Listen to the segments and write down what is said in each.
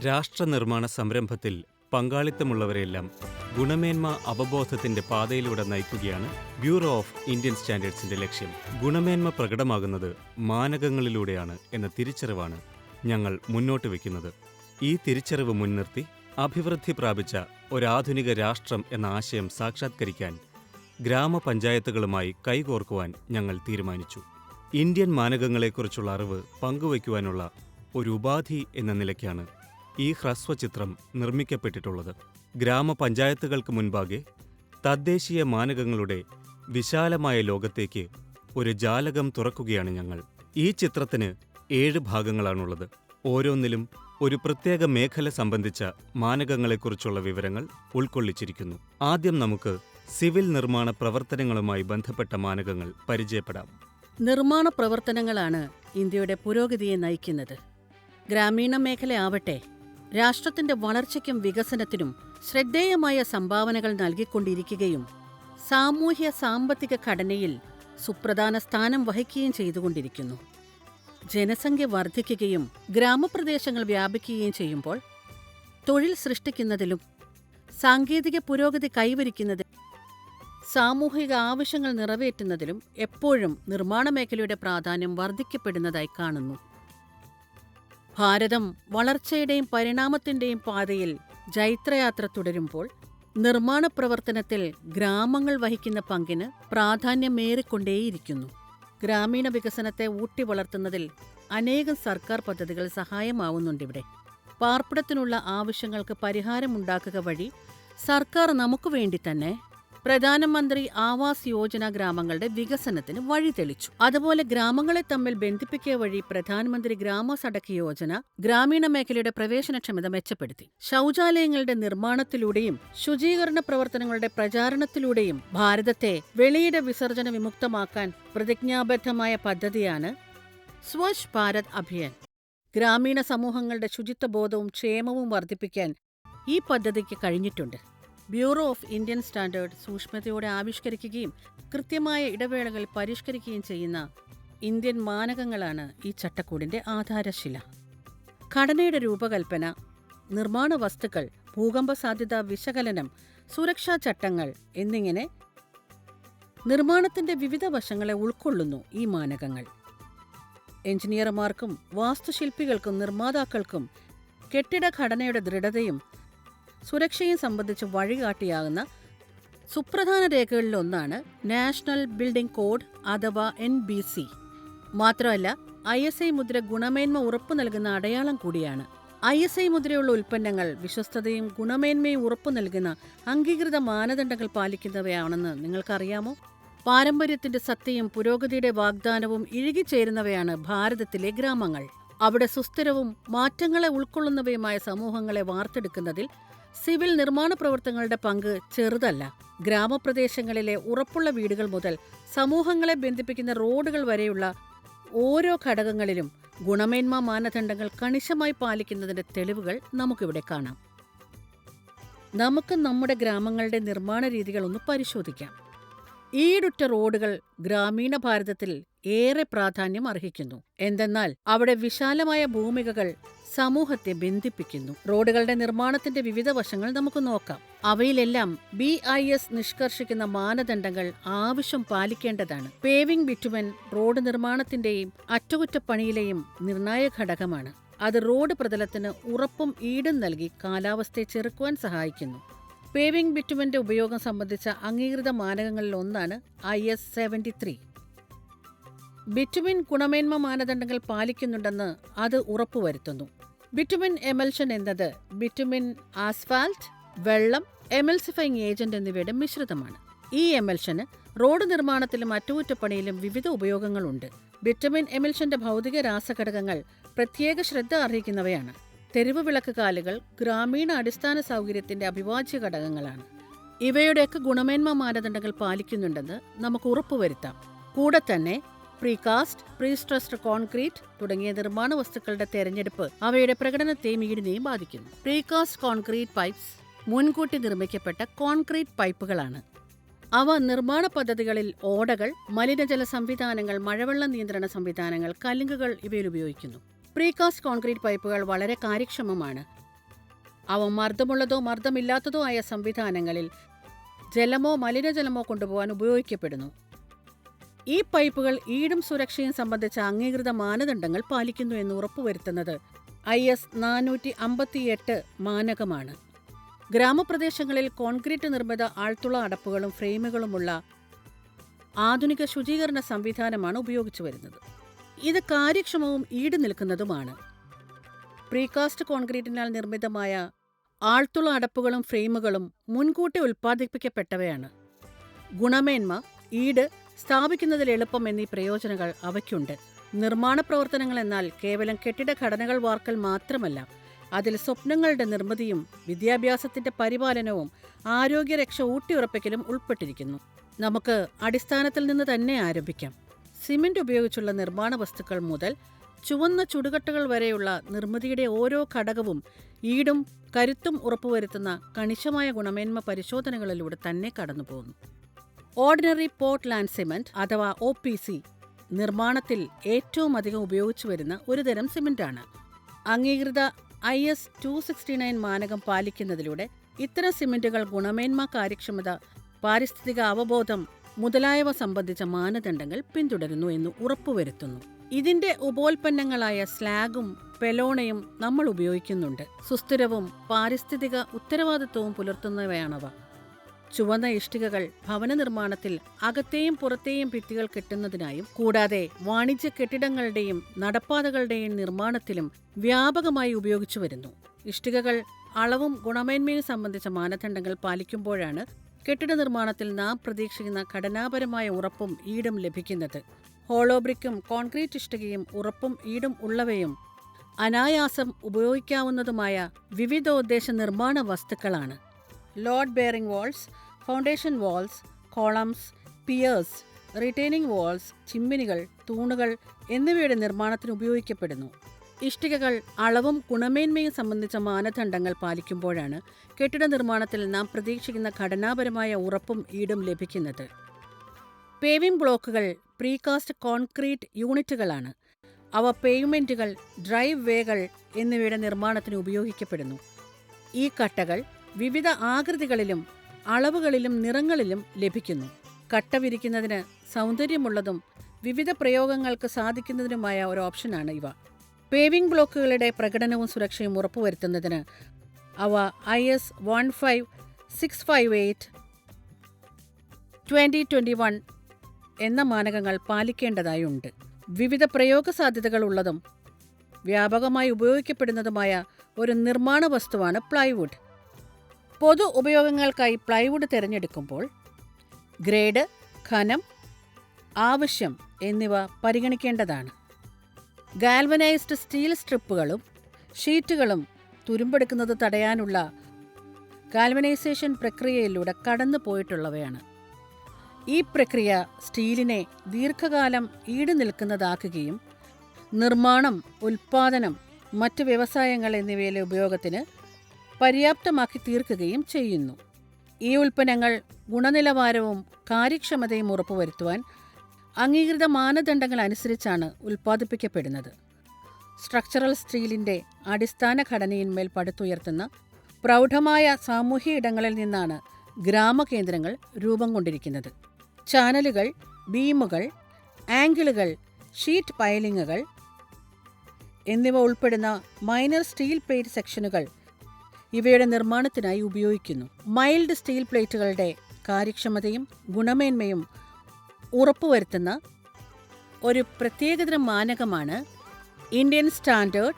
രാഷ്ട്രനിർമ്മാണ സംരംഭത്തിൽ പങ്കാളിത്തമുള്ളവരെയെല്ലാം ഗുണമേന്മ അവബോധത്തിന്റെ പാതയിലൂടെ നയിക്കുകയാണ് bureau of Indian സ്റ്റാൻഡേർഡ്സിന്റെ ലക്ഷ്യം. ഗുണമേന്മ പ്രകടമാകുന്നത് മാനകങ്ങളിലൂടെയാണ് എന്ന തിരിച്ചറിവാണ് ഞങ്ങൾ മുന്നോട്ട് വയ്ക്കുന്നത്. ഈ തിരിച്ചറിവ് മുൻനിർത്തി അഭിവൃദ്ധി പ്രാപിച്ച ഒരാധുനിക രാഷ്ട്രം എന്ന ആശയം സാക്ഷാത്കരിക്കാൻ ഗ്രാമപഞ്ചായത്തുകളുമായി കൈകോർക്കുവാൻ ഞങ്ങൾ തീരുമാനിച്ചു. ഇന്ത്യൻ മാനകങ്ങളെക്കുറിച്ചുള്ള അറിവ് പങ്കുവയ്ക്കുവാനുള്ള ഒരു ഉപാധി എന്ന നിലയ്ക്കാണ് ഈ ഹ്രസ്വചിത്രം നിർമ്മിക്കപ്പെട്ടിട്ടുള്ളത്. ഗ്രാമപഞ്ചായത്തുകൾക്ക് മുൻപാകെ തദ്ദേശീയ മാനകങ്ങളുടെ വിശാലമായ ലോകത്തേക്ക് ഒരു ജാലകം തുറക്കുകയാണ് ഞങ്ങൾ. ഈ ചിത്രത്തിന് 7 ഭാഗങ്ങളാണുള്ളത്. ഓരോന്നിലും ഒരു പ്രത്യേക മേഖല സംബന്ധിച്ച മാനകങ്ങളെക്കുറിച്ചുള്ള വിവരങ്ങൾ ഉൾക്കൊള്ളിച്ചിരിക്കുന്നു. ആദ്യം നമുക്ക് സിവിൽ നിർമ്മാണ പ്രവർത്തനങ്ങളുമായി ബന്ധപ്പെട്ട മാനകങ്ങൾ പരിചയപ്പെടാം. നിർമ്മാണ പ്രവർത്തനങ്ങളാണ് ഇന്ത്യയുടെ പുരോഗതിയെ നയിക്കുന്നത്. ഗ്രാമീണ മേഖലയാവട്ടെ രാഷ്ട്രത്തിന്റെ വളർച്ചയ്ക്കും വികസനത്തിനും ശ്രദ്ധേയമായ സംഭാവനകൾ നൽകിക്കൊണ്ടിരിക്കുകയും സാമൂഹ്യ സാമ്പത്തിക ഘടനയിൽ സുപ്രധാന സ്ഥാനം വഹിക്കുകയും ചെയ്തുകൊണ്ടിരിക്കുന്നു. ജനസംഖ്യ വർദ്ധിക്കുകയും ഗ്രാമപ്രദേശങ്ങൾ വ്യാപിക്കുകയും ചെയ്യുമ്പോൾ തൊഴിൽ സൃഷ്ടിക്കുന്നതിലും സാങ്കേതിക പുരോഗതി കൈവരിക്കുന്നതിലും സാമൂഹിക ആവശ്യങ്ങൾ നിറവേറ്റുന്നതിലും എപ്പോഴും നിർമ്മാണ മേഖലയുടെ പ്രാധാന്യം വർദ്ധിക്കപ്പെടുന്നതായി കാണുന്നു. ഭാരതം വളർച്ചയുടെയും പരിണാമത്തിന്റെയും പാതയിൽ ജൈത്രയാത്ര തുടരുമ്പോൾ നിർമ്മാണ പ്രവർത്തനത്തിൽ ഗ്രാമങ്ങൾ വഹിക്കുന്ന പങ്കിന് പ്രാധാന്യമേറിക്കൊണ്ടേയിരിക്കുന്നു. ഗ്രാമീണ വികസനത്തെ ഊട്ടി വളർത്തുന്നതിൽ അനേകം സർക്കാർ പദ്ധതികൾ സഹായമാവുന്നുണ്ടിവിടെ. പാർപ്പിടത്തിനുള്ള ആവശ്യങ്ങൾക്ക് പരിഹാരമുണ്ടാക്കുക വഴി സർക്കാർ നമുക്ക് വേണ്ടി തന്നെ പ്രധാനമന്ത്രി ആവാസ് യോജന ഗ്രാമങ്ങളുടെ വികസനത്തിന് വഴി തെളിച്ചു. അതുപോലെ ഗ്രാമങ്ങളെ തമ്മിൽ ബന്ധിപ്പിക്കുക വഴി പ്രധാനമന്ത്രി ഗ്രാമ സഡക് യോജന ഗ്രാമീണ മേഖലയുടെ പ്രവേശനക്ഷമത മെച്ചപ്പെടുത്തി. ശൗചാലയങ്ങളുടെ നിർമ്മാണത്തിലൂടെയും ശുചീകരണ പ്രവർത്തനങ്ങളുടെ പ്രചാരണത്തിലൂടെയും ഭാരതത്തെ വെളിയിട വിസർജന വിമുക്തമാക്കാൻ പ്രതിജ്ഞാബദ്ധമായ പദ്ധതിയാണ് സ്വച്ഛ് ഭാരത് അഭിയാൻ. ഗ്രാമീണ സമൂഹങ്ങളുടെ ശുചിത്വബോധവും ക്ഷേമവും വർദ്ധിപ്പിക്കാൻ ഈ പദ്ധതിക്ക് കഴിഞ്ഞിട്ടുണ്ട്. ബ്യൂറോ ഓഫ് ഇന്ത്യൻ സ്റ്റാൻഡേർഡ് സൂക്ഷ്മതയോടെ ആവിഷ്കരിക്കുകയും കൃത്യമായ ഇടവേളകളിൽ പരിഷ്കരിക്കുകയും ചെയ്യുന്ന ഇന്ത്യൻ മാനകങ്ങളാണ് ഈ ചട്ടക്കൂടിന്റെ ആധാരശില. ഘടനയുടെ രൂപകൽപ്പന, നിർമ്മാണ വസ്തുക്കൾ, ഭൂകമ്പ സാധ്യതാ വിശകലനം, സുരക്ഷാ ചട്ടങ്ങൾ എന്നിങ്ങനെ നിർമ്മാണത്തിന്റെ വിവിധ വശങ്ങളെ ഉൾക്കൊള്ളുന്നു ഈ മാനകങ്ങൾ. എഞ്ചിനീയർമാർക്കും വാസ്തുശില്പികൾക്കും നിർമ്മാതാക്കൾക്കും കെട്ടിടഘടനയുടെ ദൃഢതയും സുരക്ഷയും സംബന്ധിച്ച് വഴികാട്ടിയാകുന്ന സുപ്രധാന രേഖകളിലൊന്നാണ് നാഷണൽ ബിൽഡിംഗ് കോഡ് അഥവാ NBC. മാത്രമല്ല ISI മുദ്ര ഗുണമേന്മ ഉറപ്പു നൽകുന്ന അടയാളം കൂടിയാണ്. ISI മുദ്രയുള്ള ഉൽപ്പന്നങ്ങൾ വിശ്വസ്തതയും ഗുണമേന്മയും ഉറപ്പു നൽകുന്ന അംഗീകൃത മാനദണ്ഡങ്ങൾ പാലിക്കുന്നവയാണെന്ന് നിങ്ങൾക്കറിയാമോ? പാരമ്പര്യത്തിന്റെ സത്യവും പുരോഗതിയുടെ വാഗ്ദാനവും ഇഴുകിച്ചേരുന്നവയാണ് ഭാരതത്തിലെ ഗ്രാമങ്ങൾ. അവിടെ സുസ്ഥിരവും മാറ്റങ്ങളെ ഉൾക്കൊള്ളുന്നവയുമായ സമൂഹങ്ങളെ വാർത്തെടുക്കുന്നതിൽ സിവിൽ നിർമ്മാണ പ്രവർത്തനങ്ങളുടെ പങ്ക് ചെറുതല്ല. ഗ്രാമപ്രദേശങ്ങളിലെ ഉറപ്പുള്ള വീടുകൾ മുതൽ സമൂഹങ്ങളെ ബന്ധിപ്പിക്കുന്ന റോഡുകൾ വരെയുള്ള ഓരോ ഘടകങ്ങളിലും ഗുണമേന്മ മാനദണ്ഡങ്ങൾ കണിശമായി പാലിക്കുന്നതിന്റെ തെളിവുകൾ നമുക്കിവിടെ കാണാം. നമുക്ക് നമ്മുടെ ഗ്രാമങ്ങളുടെ നിർമ്മാണ രീതികൾ ഒന്ന് പരിശോധിക്കാം. ഈടുറ്റ റോഡുകൾ ഗ്രാമീണ ഭാരതത്തിൽ ഏറെ പ്രാധാന്യം അർഹിക്കുന്നു. എന്തെന്നാൽ അവിടെ വിശാലമായ ഭൂമികകൾ സമൂഹത്തെ ബന്ധിപ്പിക്കുന്നു. റോഡുകളുടെ നിർമ്മാണത്തിന്റെ വിവിധ വശങ്ങൾ നമുക്ക് നോക്കാം. അവയിലെല്ലാം BIS നിഷ്കർഷിക്കുന്ന മാനദണ്ഡങ്ങൾ ആവശ്യം പാലിക്കേണ്ടതാണ്. പേവിംഗ് ബിറ്റുമൻ റോഡ് നിർമ്മാണത്തിന്റെയും അറ്റകുറ്റപ്പണിയിലെയും നിർണായക ഘടകമാണ്. അത് റോഡ് പ്രതലത്തിന് ഉറപ്പും ഈടും നൽകി കാലാവസ്ഥയെ ചെറുക്കുവാൻ സഹായിക്കുന്നു. പേവിംഗ് ബിറ്റുമന്റെ ഉപയോഗം സംബന്ധിച്ച അംഗീകൃത മാനകങ്ങളിൽ ഒന്നാണ് IS 73. ബിറ്റുമിൻ ഗുണമേന്മ മാനദണ്ഡങ്ങൾ പാലിക്കുന്നുണ്ടെന്ന് അത് ഉറപ്പുവരുത്തുന്നു. ബിറ്റുമിൻ എമൽഷൻ എന്നത് ബിറ്റുമിൻ, ആസ്ഫാൽറ്റ്, വെള്ളം, എമൽസിഫയിങ് ഏജന്റ് എന്നിവയുടെ മിശ്രിതമാണ്. ഈ എമൽഷന് റോഡ് നിർമ്മാണത്തിലും അറ്റകുറ്റപ്പണിയിലും വിവിധ ഉപയോഗങ്ങളുണ്ട്. ബിറ്റുമിൻ എമൽഷന്റെ ഭൗതിക രാസഘടകങ്ങൾ പ്രത്യേക ശ്രദ്ധ അർഹിക്കുന്നവയാണ്. തെരുവ് വിളക്ക് കാലുകൾ ഗ്രാമീണ അടിസ്ഥാന സൗകര്യത്തിന്റെ അവിഭാജ്യ ഘടകങ്ങളാണ്. ഇവയുടെയൊക്കെ ഗുണമേന്മ മാനദണ്ഡങ്ങൾ പാലിക്കുന്നുണ്ടെന്ന് നമുക്ക് ഉറപ്പുവരുത്താം. കൂടെ തന്നെ പ്രീകാസ്റ്റ്, പ്രീസ്ട്രസ്ഡ് കോൺക്രീറ്റ് തുടങ്ങിയ നിർമ്മാണ വസ്തുക്കളുടെ തെരഞ്ഞെടുപ്പ് അവയുടെ പ്രകടനത്തെയും ഈടിനെയും ബാധിക്കുന്നു. പ്രീകാസ്റ്റ് കോൺക്രീറ്റ് പൈപ്സ് മുൻകൂട്ടി നിർമ്മിക്കപ്പെട്ട കോൺക്രീറ്റ് പൈപ്പുകളാണ്. അവ നിർമ്മാണ പദ്ധതികളിൽ ഓടകൾ, മലിനജല സംവിധാനങ്ങൾ, മഴവെള്ള നിയന്ത്രണ സംവിധാനങ്ങൾ, കലുങ്കുകൾ ഇവയിൽ ഉപയോഗിക്കുന്നു. പ്രീകാസ്റ്റ് കോൺക്രീറ്റ് പൈപ്പുകൾ വളരെ കാര്യക്ഷമമാണ്. അവ മർദ്ദമുള്ളതോ മർദ്ദമില്ലാത്തതോ ആയ സംവിധാനങ്ങളിൽ ജലമോ മലിനജലമോ കൊണ്ടുപോകാൻ ഉപയോഗിക്കപ്പെടുന്നു. ഈ പൈപ്പുകൾ ഈടും സുരക്ഷയും സംബന്ധിച്ച അംഗീകൃത മാനദണ്ഡങ്ങൾ പാലിക്കുന്നു എന്ന് ഉറപ്പുവരുത്തുന്നത് IS 458 മാനകമാണ്. ഗ്രാമപ്രദേശങ്ങളിൽ കോൺക്രീറ്റ് നിർമ്മിത ആൾത്തുള അടപ്പുകളും ഫ്രെയിമുകളുമുള്ള ആധുനിക ശുചീകരണ സംവിധാനമാണ് ഉപയോഗിച്ചു വരുന്നത്. ഇത് കാര്യക്ഷമവും ഈട് നിൽക്കുന്നതുമാണ്. പ്രീകാസ്റ്റ് കോൺക്രീറ്റിനാൽ നിർമ്മിതമായ ആൾത്തുള അടപ്പുകളും ഫ്രെയിമുകളും മുൻകൂട്ടി ഉൽപ്പാദിപ്പിക്കപ്പെട്ടവയാണ്. ഗുണമേന്മ, ഈട്, സ്ഥാപിക്കുന്നതിൽ എളുപ്പം എന്നീ പ്രയോജനങ്ങൾ അവയ്ക്കുണ്ട്. നിർമ്മാണ പ്രവർത്തനങ്ങൾ എന്നാൽ കേവലം കെട്ടിടഘടനകൾ വാർക്കൽ മാത്രമല്ല, അതിൽ സ്വപ്നങ്ങളുടെ നിർമ്മിതിയും വിദ്യാഭ്യാസത്തിന്റെ പരിപാലനവും ആരോഗ്യരക്ഷ ഊട്ടിയുറപ്പിക്കലും ഉൾപ്പെട്ടിരിക്കുന്നു. നമുക്ക് അടിസ്ഥാനത്തിൽ നിന്ന് തന്നെ ആരംഭിക്കാം. സിമന്റ് ഉപയോഗിച്ചുള്ള നിർമ്മാണ വസ്തുക്കൾ മുതൽ ചുവന്ന ചുടുകട്ടകൾ വരെയുള്ള നിർമ്മിതിയുടെ ഓരോ ഘടകവും ഈടും കരുത്തും ഉറപ്പുവരുത്തുന്ന കണിശമായ ഗുണമേന്മ പരിശോധനകളിലൂടെ തന്നെ കടന്നുപോകുന്നു. ഓർഡിനറി പോർട്ട്ലാൻഡ് സിമന്റ് അഥവാ OPC നിർമ്മാണത്തിൽ ഏറ്റവും അധികം ഉപയോഗിച്ചു വരുന്ന ഒരു തരം സിമന്റാണ്. അംഗീകൃത IS 269 മാനകം പാലിക്കുന്നതിലൂടെ ഇത്തരം സിമന്റുകൾ ഗുണമേന്മ, കാര്യക്ഷമത, പാരിസ്ഥിതിക അവബോധം മുതലായവ സംബന്ധിച്ച മാനദണ്ഡങ്ങൾ പിന്തുടരുന്നു എന്ന് ഉറപ്പുവരുത്തുന്നു. ഇതിന്റെ ഉപോൽപ്പന്നങ്ങളായ സ്ലാഗും പെലോണയും നമ്മൾ ഉപയോഗിക്കുന്നുണ്ട്. സുസ്ഥിരവും പാരിസ്ഥിതിക ഉത്തരവാദിത്വവും പുലർത്തുന്നവയാണവ. ചുവന്ന ഇഷ്ടികകൾ ഭവന നിർമ്മാണത്തിൽ അകത്തെയും പുറത്തെയും ഭിത്തികൾ കെട്ടുന്നതിനായും കൂടാതെ വാണിജ്യ കെട്ടിടങ്ങളുടെയും നടപ്പാതകളുടെയും നിർമ്മാണത്തിലും വ്യാപകമായി ഉപയോഗിച്ചു വരുന്നു. ഇഷ്ടികകൾ അളവും ഗുണമേന്മയും സംബന്ധിച്ച മാനദണ്ഡങ്ങൾ പാലിക്കുമ്പോഴാണ് കെട്ടിട നിർമ്മാണത്തിൽ നാം പ്രതീക്ഷിക്കുന്ന ഘടനാപരമായ ഉറപ്പും ഈടും ലഭിക്കുന്നത്. ഹോളോബ്രിക്കും കോൺക്രീറ്റ് ഇഷ്ടികയും ഉറപ്പും ഈടും ഉള്ളവയും അനായാസം ഉപയോഗിക്കാവുന്നതുമായ വിവിധോദ്ദേശ നിർമ്മാണ വസ്തുക്കളാണ്. Load bearing walls, foundation walls, columns, piers, retaining walls, ചിമ്മിനികൾ, തൂണുകൾ എന്നിവയുടെ നിർമ്മാണത്തിന് ഉപയോഗിക്കപ്പെടുന്നു. ഇഷ്ടികകൾ അളവും ഗുണമേന്മയും സംബന്ധിച്ച മാനദണ്ഡങ്ങൾ പാലിക്കുമ്പോഴാണ് കെട്ടിട നിർമ്മാണത്തിൽ നാം പ്രതീക്ഷിക്കുന്ന ഘടനാപരമായ ഉറപ്പും ഈടും ലഭിക്കുന്നത്. പേവിംഗ് ബ്ലോക്കുകൾ പ്രീകാസ്റ്റ് കോൺക്രീറ്റ് യൂണിറ്റുകളാണ്. അവ പേയ്മെന്റുകൾ, ഡ്രൈവ് വേകൾ എന്നിവയുടെ നിർമ്മാണത്തിന് ഉപയോഗിക്കപ്പെടുന്നു. ഈ കട്ടകൾ വിവിധ ആകൃതികളിലും അളവുകളിലും നിറങ്ങളിലും ലഭിക്കുന്നു. കട്ട വിരിക്കുന്നതിന് സൗന്ദര്യമുള്ളതും വിവിധ പ്രയോഗങ്ങൾക്ക് സാധിക്കുന്നതിനുമായ ഒരു ഓപ്ഷനാണ് ഇവ. പേവിംഗ് ബ്ലോക്കുകളുടെ പ്രകടനവും സുരക്ഷയും ഉറപ്പുവരുത്തുന്നതിന് അവ IS 15658 2021 എന്ന മാനകങ്ങൾ പാലിക്കേണ്ടതായുണ്ട്. വിവിധ പ്രയോഗ സാധ്യതകളുള്ളതും വ്യാപകമായി ഉപയോഗിക്കപ്പെടുന്നതുമായ ഒരു നിർമ്മാണ വസ്തുവാണ് പ്ലൈവുഡ്. പൊതു ഉപയോഗങ്ങൾക്കായി പ്ലൈവുഡ് തിരഞ്ഞെടുക്കുമ്പോൾ ഗ്രേഡ്, ഘനം, ആവശ്യം എന്നിവ പരിഗണിക്കേണ്ടതാണ്. ഗാൽവനൈസ്ഡ് സ്റ്റീൽ സ്ട്രിപ്പുകളും ഷീറ്റുകളും തുരുമ്പെടുക്കുന്നത് തടയാനുള്ള ഗാൽവനൈസേഷൻ പ്രക്രിയയിലൂടെ കടന്നു പോയിട്ടുള്ളവയാണ്. ഈ പ്രക്രിയ സ്റ്റീലിനെ ദീർഘകാലം ഈട് നിൽക്കുന്നതാക്കുകയും നിർമ്മാണം, ഉൽപ്പാദനം, മറ്റ് വ്യവസായങ്ങൾ എന്നിവയിലെ ഉപയോഗത്തിന് പര്യാപ്തമാക്കി തീർക്കുകയും ചെയ്യുന്നു. ഈ ഉൽപ്പന്നങ്ങൾ ഗുണനിലവാരവും കാര്യക്ഷമതയും ഉറപ്പുവരുത്തുവാൻ അംഗീകൃത മാനദണ്ഡങ്ങൾ അനുസരിച്ചാണ് ഉൽപ്പാദിപ്പിക്കപ്പെടുന്നത്. സ്ട്രക്ചറൽ സ്റ്റീലിന്റെ അടിസ്ഥാന ഘടനയിന്മേൽ പടുത്തുയർത്തുന്ന പ്രൗഢമായ സാമൂഹ്യ ഇടങ്ങളിൽ നിന്നാണ് ഗ്രാമകേന്ദ്രങ്ങൾ രൂപം കൊണ്ടിരിക്കുന്നത്. ചാനലുകൾ, ബീമുകൾ, ആംഗിളുകൾ, ഷീറ്റ് പൈലിങ്ങുകൾ എന്നിവ ഉൾപ്പെടുന്ന മൈനർ സ്റ്റീൽ പ്ലേറ്റ് സെക്ഷനുകൾ ഇവയുടെ നിർമ്മാണത്തിനായി ഉപയോഗിക്കുന്നു. മൈൽഡ് സ്റ്റീൽ പ്ലേറ്റുകളുടെ കാര്യക്ഷമതയും ഗുണമേന്മയും ഉറപ്പുവരുത്തുന്ന ഒരു പ്രത്യേകതരം മാനകമാണ് ഇന്ത്യൻ സ്റ്റാൻഡേർഡ്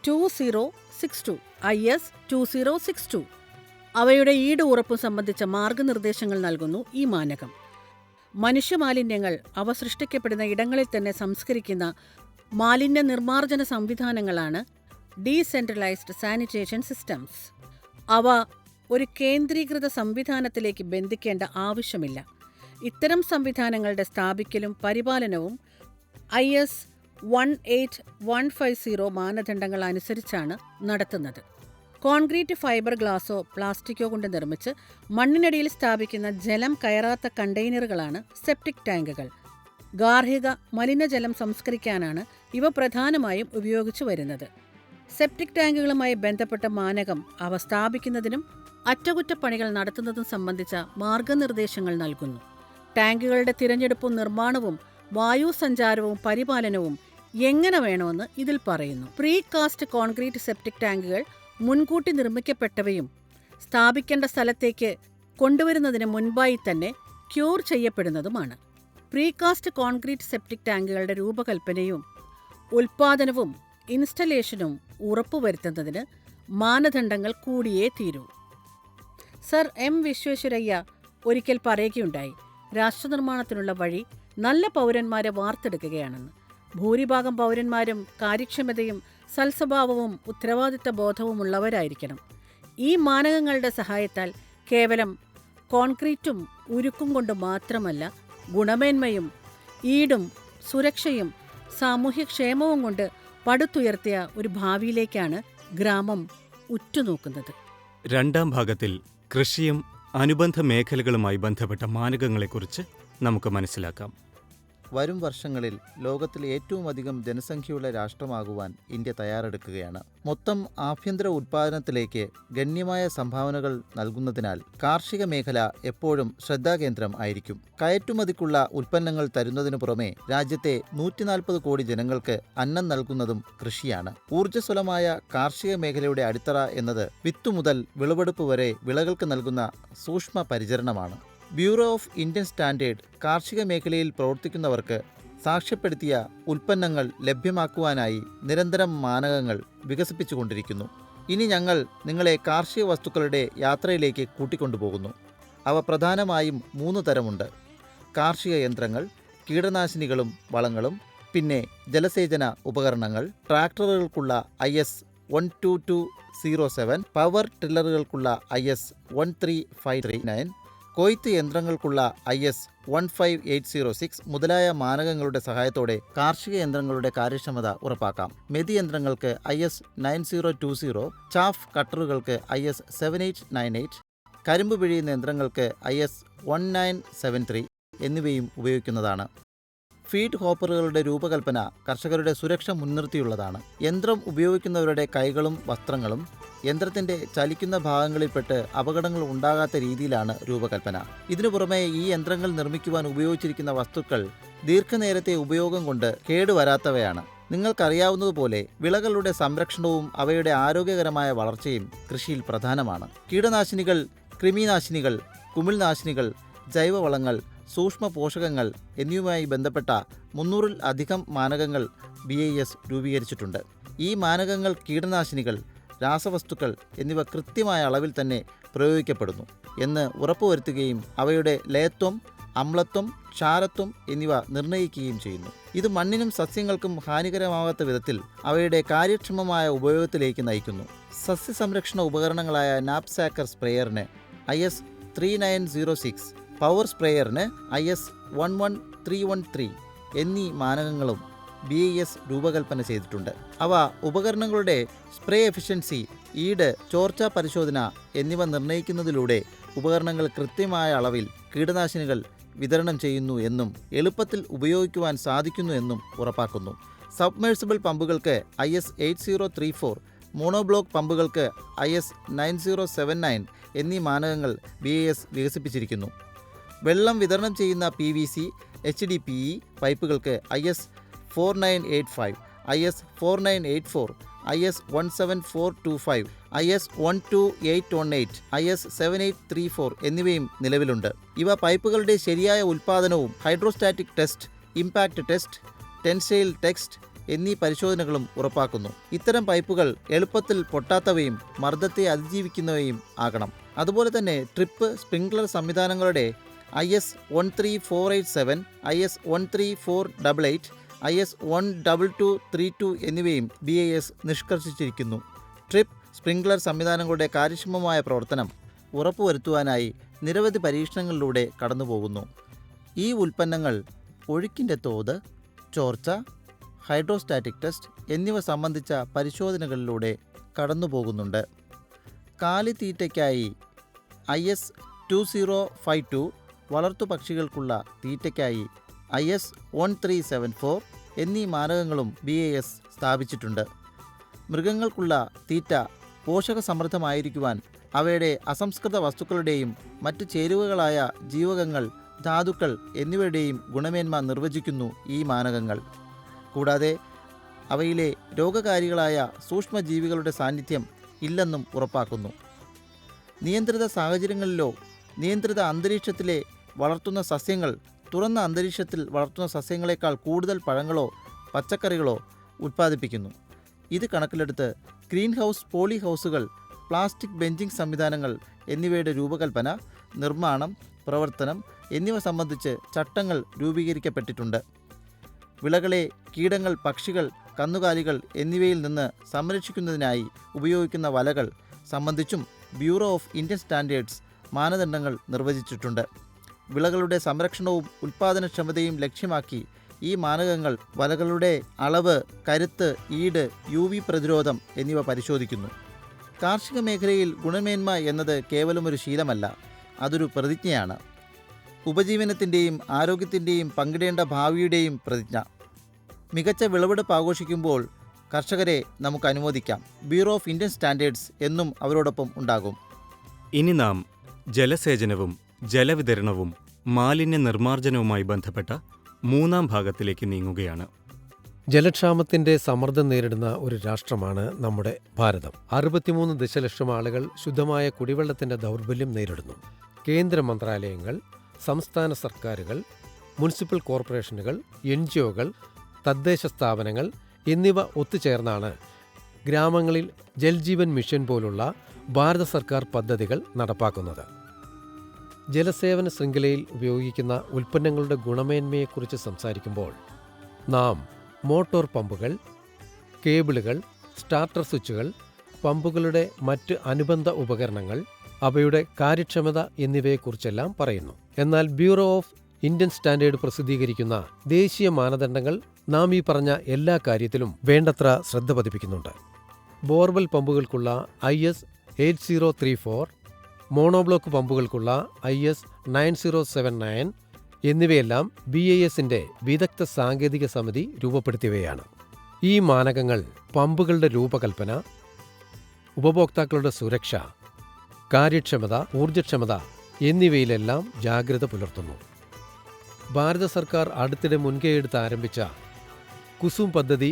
2062 IS 2062. അവയുടെ ഈട് ഉറപ്പും സംബന്ധിച്ച മാർഗനിർദ്ദേശങ്ങൾ നൽകുന്നു ഈ മാനകം. മനുഷ്യമാലിന്യങ്ങൾ അവ സൃഷ്ടിക്കപ്പെടുന്ന ഇടങ്ങളിൽ തന്നെ സംസ്കരിക്കുന്ന മാലിന്യ നിർമ്മാർജ്ജന സംവിധാനങ്ങളാണ് ഡീസെൻട്രലൈസ്ഡ് സാനിറ്റേഷൻ സിസ്റ്റംസ്. അവ ഒരു കേന്ദ്രീകൃത സംവിധാനത്തിലേക്ക് ബന്ധിക്കേണ്ട ആവശ്യമില്ല. ഇത്തരം സംവിധാനങ്ങളുടെ സ്ഥാപിക്കലും പരിപാലനവും IS 18150 മാനദണ്ഡങ്ങൾ അനുസരിച്ചാണ് നടത്തുന്നത്. കോൺക്രീറ്റ്, ഫൈബർ ഗ്ലാസോ പ്ലാസ്റ്റിക്കോ കൊണ്ട് നിർമ്മിച്ച് മണ്ണിനടിയിൽ സ്ഥാപിക്കുന്ന ജലം കയറാത്ത കണ്ടെയ്നറുകളാണ് സെപ്റ്റിക് ടാങ്കുകൾ. ഗാർഹിക മലിനജലം സംസ്കരിക്കാനാണ് ഇവ പ്രധാനമായും ഉപയോഗിച്ചു വരുന്നത്. സെപ്റ്റിക് ടാങ്കുകളുമായി ബന്ധപ്പെട്ട മാനകം അവ സ്ഥാപിക്കുന്നതിനും അറ്റകുറ്റപ്പണികൾ നടത്തുന്നതും സംബന്ധിച്ച മാർഗനിർദ്ദേശങ്ങൾ നൽകുന്നു. ടാങ്കുകളുടെ തിരഞ്ഞെടുപ്പും നിർമ്മാണവും വായു സഞ്ചാരവും പരിപാലനവും എങ്ങനെ വേണമെന്ന് ഇതിൽ പറയുന്നു. പ്രീ കാസ്റ്റ് കോൺക്രീറ്റ് സെപ്റ്റിക് ടാങ്കുകൾ മുൻകൂട്ടി നിർമ്മിക്കപ്പെട്ടവയും സ്ഥാപിക്കേണ്ട സ്ഥലത്തേക്ക് കൊണ്ടുവരുന്നതിന് മുൻപായി തന്നെ ക്യൂർ ചെയ്യപ്പെടുന്നതുമാണ്. പ്രീകാസ്റ്റ് കോൺക്രീറ്റ് സെപ്റ്റിക് ടാങ്കുകളുടെ രൂപകൽപ്പനയും ഉൽപ്പാദനവും ഇൻസ്റ്റലേഷനും ഉറപ്പുവരുത്തുന്നതിന് മാനദണ്ഡങ്ങൾ കൂടിയേ തീരൂ. സർ എം വിശ്വേശ്വരയ്യ ഒരിക്കൽ പറയുകയുണ്ടായി, രാഷ്ട്രനിർമ്മാണത്തിനുള്ള വഴി നല്ല പൗരന്മാരെ വാർത്തെടുക്കുകയാണെന്ന്. ഭൂരിഭാഗം പൗരന്മാരും കാര്യക്ഷമതയും സൽസ്വഭാവവും ഉത്തരവാദിത്ത ബോധവുമുള്ളവരായിരിക്കണം. ഈ മാനകങ്ങളുടെ സഹായത്താൽ കേവലം കോൺക്രീറ്റും ഉരുക്കും കൊണ്ട് മാത്രമല്ല, ഗുണമേന്മയും ഈടും സുരക്ഷയും സാമൂഹ്യക്ഷേമവും കൊണ്ട് പടുത്തുയർത്തിയ ഒരു ഭാവിയിലേക്കാണ് ഗ്രാമം ഉറ്റുനോക്കുന്നത്. രണ്ടാം ഭാഗത്തിൽ കൃഷിയും അനുബന്ധ മേഖലകളുമായി ബന്ധപ്പെട്ട മാനകങ്ങളെക്കുറിച്ച് നമുക്ക് മനസ്സിലാക്കാം. വരും വർഷങ്ങളിൽ ലോകത്തിൽ ഏറ്റവും അധികം ജനസംഖ്യയുള്ള രാഷ്ട്രമാകുവാൻ ഇന്ത്യ തയ്യാറെടുക്കുകയാണ്. മൊത്തം ആഭ്യന്തര ഉൽപ്പാദനത്തിലേക്ക് ഗണ്യമായ സംഭാവനകൾ നൽകുന്നതിനാൽ കാർഷിക മേഖല എപ്പോഴും ശ്രദ്ധാകേന്ദ്രം ആയിരിക്കും. കയറ്റുമതിക്കുള്ള ഉൽപ്പന്നങ്ങൾ തരുന്നതിനു പുറമെ രാജ്യത്തെ 140 കോടി ജനങ്ങൾക്ക് അന്നം നൽകുന്നതും കൃഷിയാണ്. ഊർജ്ജസ്വലമായ കാർഷിക മേഖലയുടെ അടിത്തറ എന്നത് വിത്തു മുതൽ വിളവെടുപ്പ് വരെ വിളകൾക്ക് നൽകുന്ന സൂക്ഷ്മ പരിചരണമാണ്. ബ്യൂറോ ഓഫ് ഇന്ത്യൻ സ്റ്റാൻഡേർഡ് കാർഷിക മേഖലയിൽ പ്രവർത്തിക്കുന്നവർക്ക് സാക്ഷ്യപ്പെടുത്തിയ ഉൽപ്പന്നങ്ങൾ ലഭ്യമാക്കുവാനായി നിരന്തരം മാനകങ്ങൾ വികസിപ്പിച്ചുകൊണ്ടിരിക്കുന്നു. ഇനി ഞങ്ങൾ നിങ്ങളെ കാർഷിക വസ്തുക്കളുടെ യാത്രയിലേക്ക് കൂട്ടിക്കൊണ്ടുപോകുന്നു. അവ പ്രധാനമായും 3 തരമുണ്ട്: കാർഷിക യന്ത്രങ്ങൾ, കീടനാശിനികളും വളങ്ങളും, പിന്നെ ജലസേചന ഉപകരണങ്ങൾ. ട്രാക്ടറുകൾക്കുള്ള IS 12207, പവർ ടില്ലറുകൾക്കുള്ള IS 13539, കൊയ്ത്ത് യന്ത്രങ്ങൾക്കുള്ള IS 15806 മുതലായ മാനകങ്ങളുടെ സഹായത്തോടെ കാർഷിക യന്ത്രങ്ങളുടെ കാര്യക്ഷമത ഉറപ്പാക്കാം. മെതിയന്ത്രങ്ങൾക്ക് IS 9020, ചാഫ് കട്ടറുകൾക്ക് IS 7898, കരിമ്പ് പിഴിയുന്ന യന്ത്രങ്ങൾക്ക് IS 1973 എന്നിവയും ഉപയോഗിക്കുന്നതാണ്. ഫീഡ് ഹോപ്പറുകളുടെ രൂപകൽപ്പന കർഷകരുടെ സുരക്ഷ മുൻനിർത്തിയുള്ളതാണ്. യന്ത്രം ഉപയോഗിക്കുന്നവരുടെ കൈകളും വസ്ത്രങ്ങളും യന്ത്രത്തിൻ്റെ ചലിക്കുന്ന ഭാഗങ്ങളിൽപ്പെട്ട് അപകടങ്ങൾ ഉണ്ടാകാത്ത രീതിയിലാണ് രൂപകൽപ്പന. ഇതിനു പുറമെ ഈ യന്ത്രങ്ങൾ നിർമ്മിക്കുവാൻ ഉപയോഗിച്ചിരിക്കുന്ന വസ്തുക്കൾ ദീർഘനേരത്തെ ഉപയോഗം കൊണ്ട് കേടുവരാത്തവയാണ്. നിങ്ങൾക്കറിയാവുന്നതുപോലെ വിളകളുടെ സംരക്ഷണവും അവയുടെ ആരോഗ്യകരമായ വളർച്ചയും കൃഷിയിൽ പ്രധാനമാണ്. കീടനാശിനികൾ, കൃമിനാശിനികൾ, കുമിൾനാശിനികൾ, ജൈവവളങ്ങൾ, സൂക്ഷ്മ പോഷകങ്ങൾ എന്നിവയുമായി ബന്ധപ്പെട്ട 300-ൽ അധികം മാനകങ്ങൾ BIS രൂപീകരിച്ചിട്ടുണ്ട്. ഈ മാനകങ്ങൾ കീടനാശിനികൾ, രാസവസ്തുക്കൾ എന്നിവ കൃത്യമായ അളവിൽ തന്നെ പ്രയോഗിക്കപ്പെടുന്നു എന്ന് ഉറപ്പുവരുത്തുകയും അവയുടെ ലയത്വം, അമ്ലത്വം, ക്ഷാരത്വം എന്നിവ നിർണ്ണയിക്കുകയും ചെയ്യുന്നു. ഇത് മണ്ണിനും സസ്യങ്ങൾക്കും ഹാനികരമാവാത്ത വിധത്തിൽ അവയുടെ കാര്യക്ഷമമായ ഉപയോഗത്തിലേക്ക് നയിക്കുന്നു. സസ്യസംരക്ഷണ ഉപകരണങ്ങളായ നാപ്സാക്കർ സ്പ്രേയറിന് IS 3906, പവർ സ്പ്രേയറിന് IS 11313 എന്നീ മാനകങ്ങളും BIS രൂപകൽപ്പന ചെയ്തിട്ടുണ്ട്. അവ ഉപകരണങ്ങളുടെ സ്പ്രേ എഫിഷ്യൻസി, ഈട്, ചോർച്ചാ പരിശോധന എന്നിവ നിർണ്ണയിക്കുന്നതിലൂടെ ഉപകരണങ്ങൾ കൃത്യമായ അളവിൽ കീടനാശിനികൾ വിതരണം ചെയ്യുന്നു എന്നും എളുപ്പത്തിൽ ഉപയോഗിക്കുവാൻ സാധിക്കുന്നു എന്നും ഉറപ്പാക്കുന്നു. സബ്മേഴ്സിബിൾ പമ്പുകൾക്ക് IS 8034, മോണോബ്ലോക്ക് പമ്പുകൾക്ക് IS 9079 എന്നീ മാനകങ്ങൾ BIS വികസിപ്പിച്ചിരിക്കുന്നു. വെള്ളം വിതരണം ചെയ്യുന്ന PVC, HDPE പൈപ്പുകൾക്ക് IS 4985, IS 4984, IS 17425, IS 12818, IS 7834 എന്നിവയും നിലവിലുണ്ട്. ഇവ പൈപ്പുകളുടെ ശരിയായ ഉൽപ്പാദനവും hydrostatic test, impact test, tensile test എന്നീ പരിശോധനകളും ഉറപ്പാക്കുന്നു. ഇത്തരം പൈപ്പുകൾ എളുപ്പത്തിൽ പൊട്ടാത്തവയും മർദ്ദത്തെ അതിജീവിക്കുന്നവയും ആകണം. അതുപോലെ തന്നെ ട്രിപ്പ്, സ്പ്രിംഗ്ലർ സംവിധാനങ്ങളുടെ IS 13487, IS 13488, IS 12232 എന്നിവയും BIS നിഷ്കർഷിച്ചിരിക്കുന്നു. ട്രിപ്പ്, സ്പ്രിംഗ്ലർ സംവിധാനങ്ങളുടെ കാര്യക്ഷമമായ പ്രവർത്തനം ഉറപ്പുവരുത്തുവാനായി നിരവധി പരീക്ഷണങ്ങളിലൂടെ കടന്നുപോകുന്നു. ഈ ഉൽപ്പന്നങ്ങൾ ഒഴുക്കിൻ്റെ തോത്, ചോർച്ച, ഹൈഡ്രോസ്റ്റാറ്റിക് ടെസ്റ്റ് എന്നിവ സംബന്ധിച്ച പരിശോധനകളിലൂടെ കടന്നുപോകുന്നുണ്ട്. കാലിത്തീറ്റയ്ക്കായി IS 2052, വളർത്തുപക്ഷികൾക്കുള്ള തീറ്റയ്ക്കായി IS 1374 എന്നീ മാനകങ്ങളും BIS സ്ഥാപിച്ചിട്ടുണ്ട്. മൃഗങ്ങൾക്കുള്ള തീറ്റ പോഷകസമൃദ്ധമായിരിക്കുവാൻ അവയുടെ അസംസ്കൃത വസ്തുക്കളുടെയും മറ്റ് ചേരുവകളായ ജീവകങ്ങൾ, ധാതുക്കൾ എന്നിവയുടെയും ഗുണമേന്മ നിർവചിക്കുന്നു ഈ മാനകങ്ങൾ. കൂടാതെ അവയിലെ രോഗകാരികളായ സൂക്ഷ്മജീവികളുടെ സാന്നിധ്യം ഇല്ലെന്നും ഉറപ്പാക്കുന്നു. നിയന്ത്രിത സാഹചര്യങ്ങളിലോ നിയന്ത്രിത അന്തരീക്ഷത്തിലെ വളർത്തുന്ന സസ്യങ്ങൾ തുറന്ന അന്തരീക്ഷത്തിൽ വളർത്തുന്ന സസ്യങ്ങളെക്കാൾ കൂടുതൽ പഴങ്ങളോ പച്ചക്കറികളോ ഉൽപ്പാദിപ്പിക്കുന്നു. ഇത് കണക്കിലെടുത്ത് ഗ്രീൻ ഹൗസ്, പോളി ഹൗസുകൾ, പ്ലാസ്റ്റിക് ബെഞ്ചിങ് സംവിധാനങ്ങൾ എന്നിവയുടെ രൂപകൽപ്പന, നിർമ്മാണം, പ്രവർത്തനം എന്നിവ സംബന്ധിച്ച് ചട്ടങ്ങൾ രൂപീകരിക്കപ്പെട്ടിട്ടുണ്ട്. വിളകളെ കീടങ്ങൾ, പക്ഷികൾ, കന്നുകാലികൾ എന്നിവയിൽ നിന്ന് സംരക്ഷിക്കുന്നതിനായി ഉപയോഗിക്കുന്ന വലകൾ സംബന്ധിച്ചും ബ്യൂറോ ഓഫ് ഇന്ത്യൻ സ്റ്റാൻഡേർഡ്സ് മാനദണ്ഡങ്ങൾ നിർവചിച്ചിട്ടുണ്ട്. വിളകളുടെ സംരക്ഷണവും ഉൽപ്പാദനക്ഷമതയും ലക്ഷ്യമാക്കി ഈ മാനകങ്ങൾ വലകളുടെ അളവ്, കരുത്ത്, ഈട്, UV പ്രതിരോധം എന്നിവ പരിശോധിക്കുന്നു. കാർഷിക മേഖലയിൽ ഗുണമേന്മ എന്നത് കേവലമൊരു ശീലമല്ല, അതൊരു പ്രതിജ്ഞയാണ്. ഉപജീവനത്തിൻ്റെയും ആരോഗ്യത്തിൻ്റെയും പങ്കിടേണ്ട ഭാവിയുടെയും പ്രതിജ്ഞ. മികച്ച വിളവെടുപ്പ് ആഘോഷിക്കുമ്പോൾ കർഷകരെ നമുക്ക് അനുമോദിക്കാം. ബ്യൂറോ ഓഫ് ഇന്ത്യൻ സ്റ്റാൻഡേർഡ്സ് എന്നും അവരോടൊപ്പം ഉണ്ടാകും. ഇനി നാം ജലസേചനവും ജലവിതരണവും മാലിന്യ നിർമ്മാർജ്ജനവുമായി ബന്ധപ്പെട്ട മൂന്നാം ഭാഗത്തിലേക്ക് നീങ്ങുകയാണ്. ജലക്ഷാമത്തിന്റെ സമ്മർദ്ദം നേരിടുന്ന ഒരു രാഷ്ട്രമാണ് നമ്മുടെ ഭാരതം. 63 ദശലക്ഷം ആളുകൾ ശുദ്ധമായ കുടിവെള്ളത്തിന്റെ ദൗർബല്യം നേരിടുന്നു. കേന്ദ്ര മന്ത്രാലയങ്ങൾ, സംസ്ഥാന സർക്കാരുകൾ, മുനിസിപ്പൽ കോർപ്പറേഷനുകൾ, NGOകൾ, തദ്ദേശ സ്ഥാപനങ്ങൾ എന്നിവ ഒത്തുചേർന്നാണ് ഗ്രാമങ്ങളിൽ ജൽജീവൻ മിഷൻ പോലുള്ള ഭാരത സർക്കാർ പദ്ധതികൾ നടപ്പാക്കുന്നത്. ജലസേവന ശൃംഖലയിൽ ഉപയോഗിക്കുന്ന ഉൽപ്പന്നങ്ങളുടെ ഗുണമേന്മയെക്കുറിച്ച് സംസാരിക്കുമ്പോൾ നാം മോട്ടോർ പമ്പുകൾ, കേബിളുകൾ, സ്റ്റാർട്ടർ സ്വിച്ചുകൾ, പമ്പുകളുടെ മറ്റ് അനുബന്ധ ഉപകരണങ്ങൾ, അവയുടെ കാര്യക്ഷമത എന്നിവയെക്കുറിച്ചെല്ലാം പറയുന്നു. എന്നാൽ ബ്യൂറോ ഓഫ് ഇന്ത്യൻ സ്റ്റാൻഡേർഡ് പ്രസിദ്ധീകരിക്കുന്ന ദേശീയ മാനദണ്ഡങ്ങൾ നാം ഈ പറഞ്ഞ എല്ലാ കാര്യത്തിലും വേണ്ടത്ര ശ്രദ്ധ പതിപ്പിക്കുന്നുണ്ട്. ബോർവെൽ പമ്പുകൾക്കുള്ള IS 8034, മോണോബ്ലോക്ക് പമ്പുകൾക്കുള്ള IS 9079 എന്നിവയെല്ലാം BISന്റെ വിദഗ്ധ സാങ്കേതിക സമിതി രൂപപ്പെടുത്തിയവയാണ്. ഈ മാനകങ്ങൾ പമ്പുകളുടെ രൂപകൽപ്പന, ഉപഭോക്താക്കളുടെ സുരക്ഷ, കാര്യക്ഷമത, ഊർജ്ജക്ഷമത എന്നിവയിലെല്ലാം ജാഗ്രത പുലർത്തുന്നു. ഭാരത സർക്കാർ അടുത്തിടെ മുൻകൈയെടുത്ത് ആരംഭിച്ച കുസും പദ്ധതി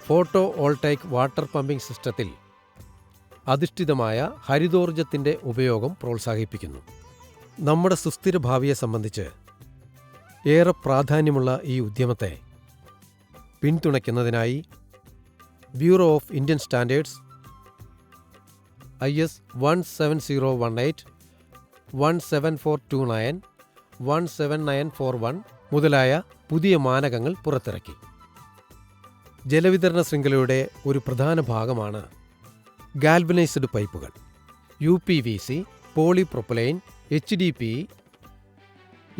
ഫോട്ടോ വോൾട്ടൈക് വാട്ടർ പമ്പിംഗ് സിസ്റ്റത്തിൽ അധിഷ്ഠിതമായ ഹരിതോർജ്ജത്തിന്റെ ഉപയോഗം പ്രോത്സാഹിപ്പിക്കുന്നു. നമ്മുടെ സുസ്ഥിര ഭാവിയെ സംബന്ധിച്ച് ഏറെ പ്രാധാന്യമുള്ള ഈ ഉദ്യമത്തെ പിന്തുണയ്ക്കുന്നതിനായി Bureau of Indian Standards IS 17018, 17429, 17941 മുതലായ പുതിയ മാനകങ്ങൾ പുറത്തിറക്കി. ജലവിതരണ ശൃംഖലയുടെ ഒരു പ്രധാന ഭാഗമാണ് ഗാൽവനൈസ്ഡ് പൈപ്പുകൾ, UPVC, പോളിപ്രൊപ്പലൈൻ, HDPE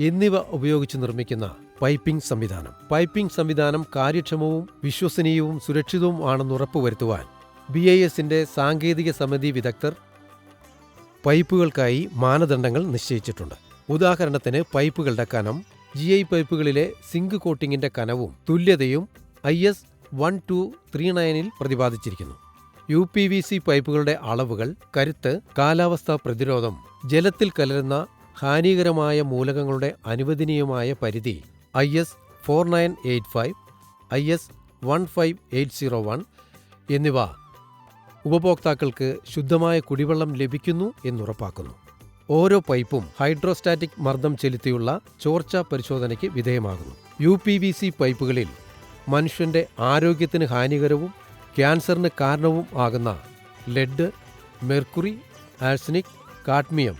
എന്നിവ ഉപയോഗിച്ച് നിർമ്മിക്കുന്ന പൈപ്പിംഗ് സംവിധാനം. പൈപ്പിംഗ് സംവിധാനം കാര്യക്ഷമവും വിശ്വസനീയവും സുരക്ഷിതവും ആണെന്ന് ഉറപ്പുവരുത്തുവാൻ BISന്റെ സാങ്കേതിക സമിതി വിദഗ്ധർ പൈപ്പുകൾക്കായി മാനദണ്ഡങ്ങൾ നിശ്ചയിച്ചിട്ടുണ്ട്. ഉദാഹരണത്തിന് പൈപ്പുകളുടെ കനം, GI പൈപ്പുകളിലെ സിങ്ക് കോട്ടിങ്ങിന്റെ കനവും തുല്യതയും IS 1239 പ്രതിപാദിച്ചിരിക്കുന്നു. UPVC പൈപ്പുകളുടെ അളവുകൾ, കരുത്ത്, കാലാവസ്ഥാ പ്രതിരോധം, ജലത്തിൽ കലരുന്ന ഹാനികരമായ മൂലകങ്ങളുടെ അനുവദനീയമായ പരിധി IS 4985, IS 15801 എന്നിവ ഉപഭോക്താക്കൾക്ക് ശുദ്ധമായ കുടിവെള്ളം ലഭിക്കുന്നു എന്നുറപ്പാക്കുന്നു. ഓരോ പൈപ്പും ഹൈഡ്രോസ്റ്റാറ്റിക് മർദ്ദം ചെലുത്തിയുള്ള ചോർച്ചാ പരിശോധനയ്ക്ക് വിധേയമാകുന്നു. UPVC പൈപ്പുകളിൽ മനുഷ്യന്റെ ആരോഗ്യത്തിന് ഹാനികരവും ക്യാൻസറിന് കാരണവും ആകുന്ന ലെഡ്, മെർക്കുറി, ആഴ്സനിക്, കാഡ്മിയം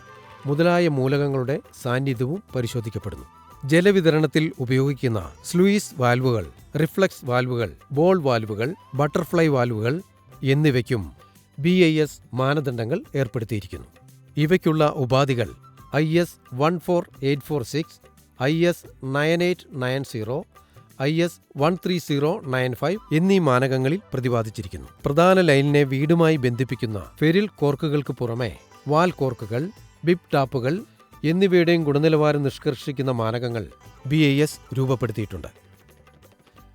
മുതലായ മൂലകങ്ങളുടെ സാന്നിധ്യവും പരിശോധിക്കപ്പെടുന്നു. ജലവിതരണത്തിൽ ഉപയോഗിക്കുന്ന സ്ലൂയിസ് വാൽവുകൾ, റിഫ്ലക്സ് വാൽവുകൾ, ബോൾ വാൽവുകൾ, ബട്ടർഫ്ലൈ വാൽവുകൾ എന്നിവയ്ക്കും BIS മാനദണ്ഡങ്ങൾ ഏർപ്പെടുത്തിയിരിക്കുന്നു. ഇവയ്ക്കുള്ള ഉപാധികൾ IS 14846, IS 9890, IS 13095 എന്നീ മാനകങ്ങളിൽ പ്രതിപാദിച്ചിരിക്കുന്നു. പ്രധാന ലൈനിനെ വീടുമായി ബന്ധിപ്പിക്കുന്ന ഫെരിൽ കോർക്കുകൾക്ക് പുറമെ വാൽ കോർക്കുകൾ, ബിബ് ടാപ്പുകൾ എന്നിവയുടെയും ഗുണനിലവാരം നിഷ്കർഷിക്കുന്ന മാനകങ്ങൾ BIS രൂപപ്പെടുത്തിയിട്ടുണ്ട്.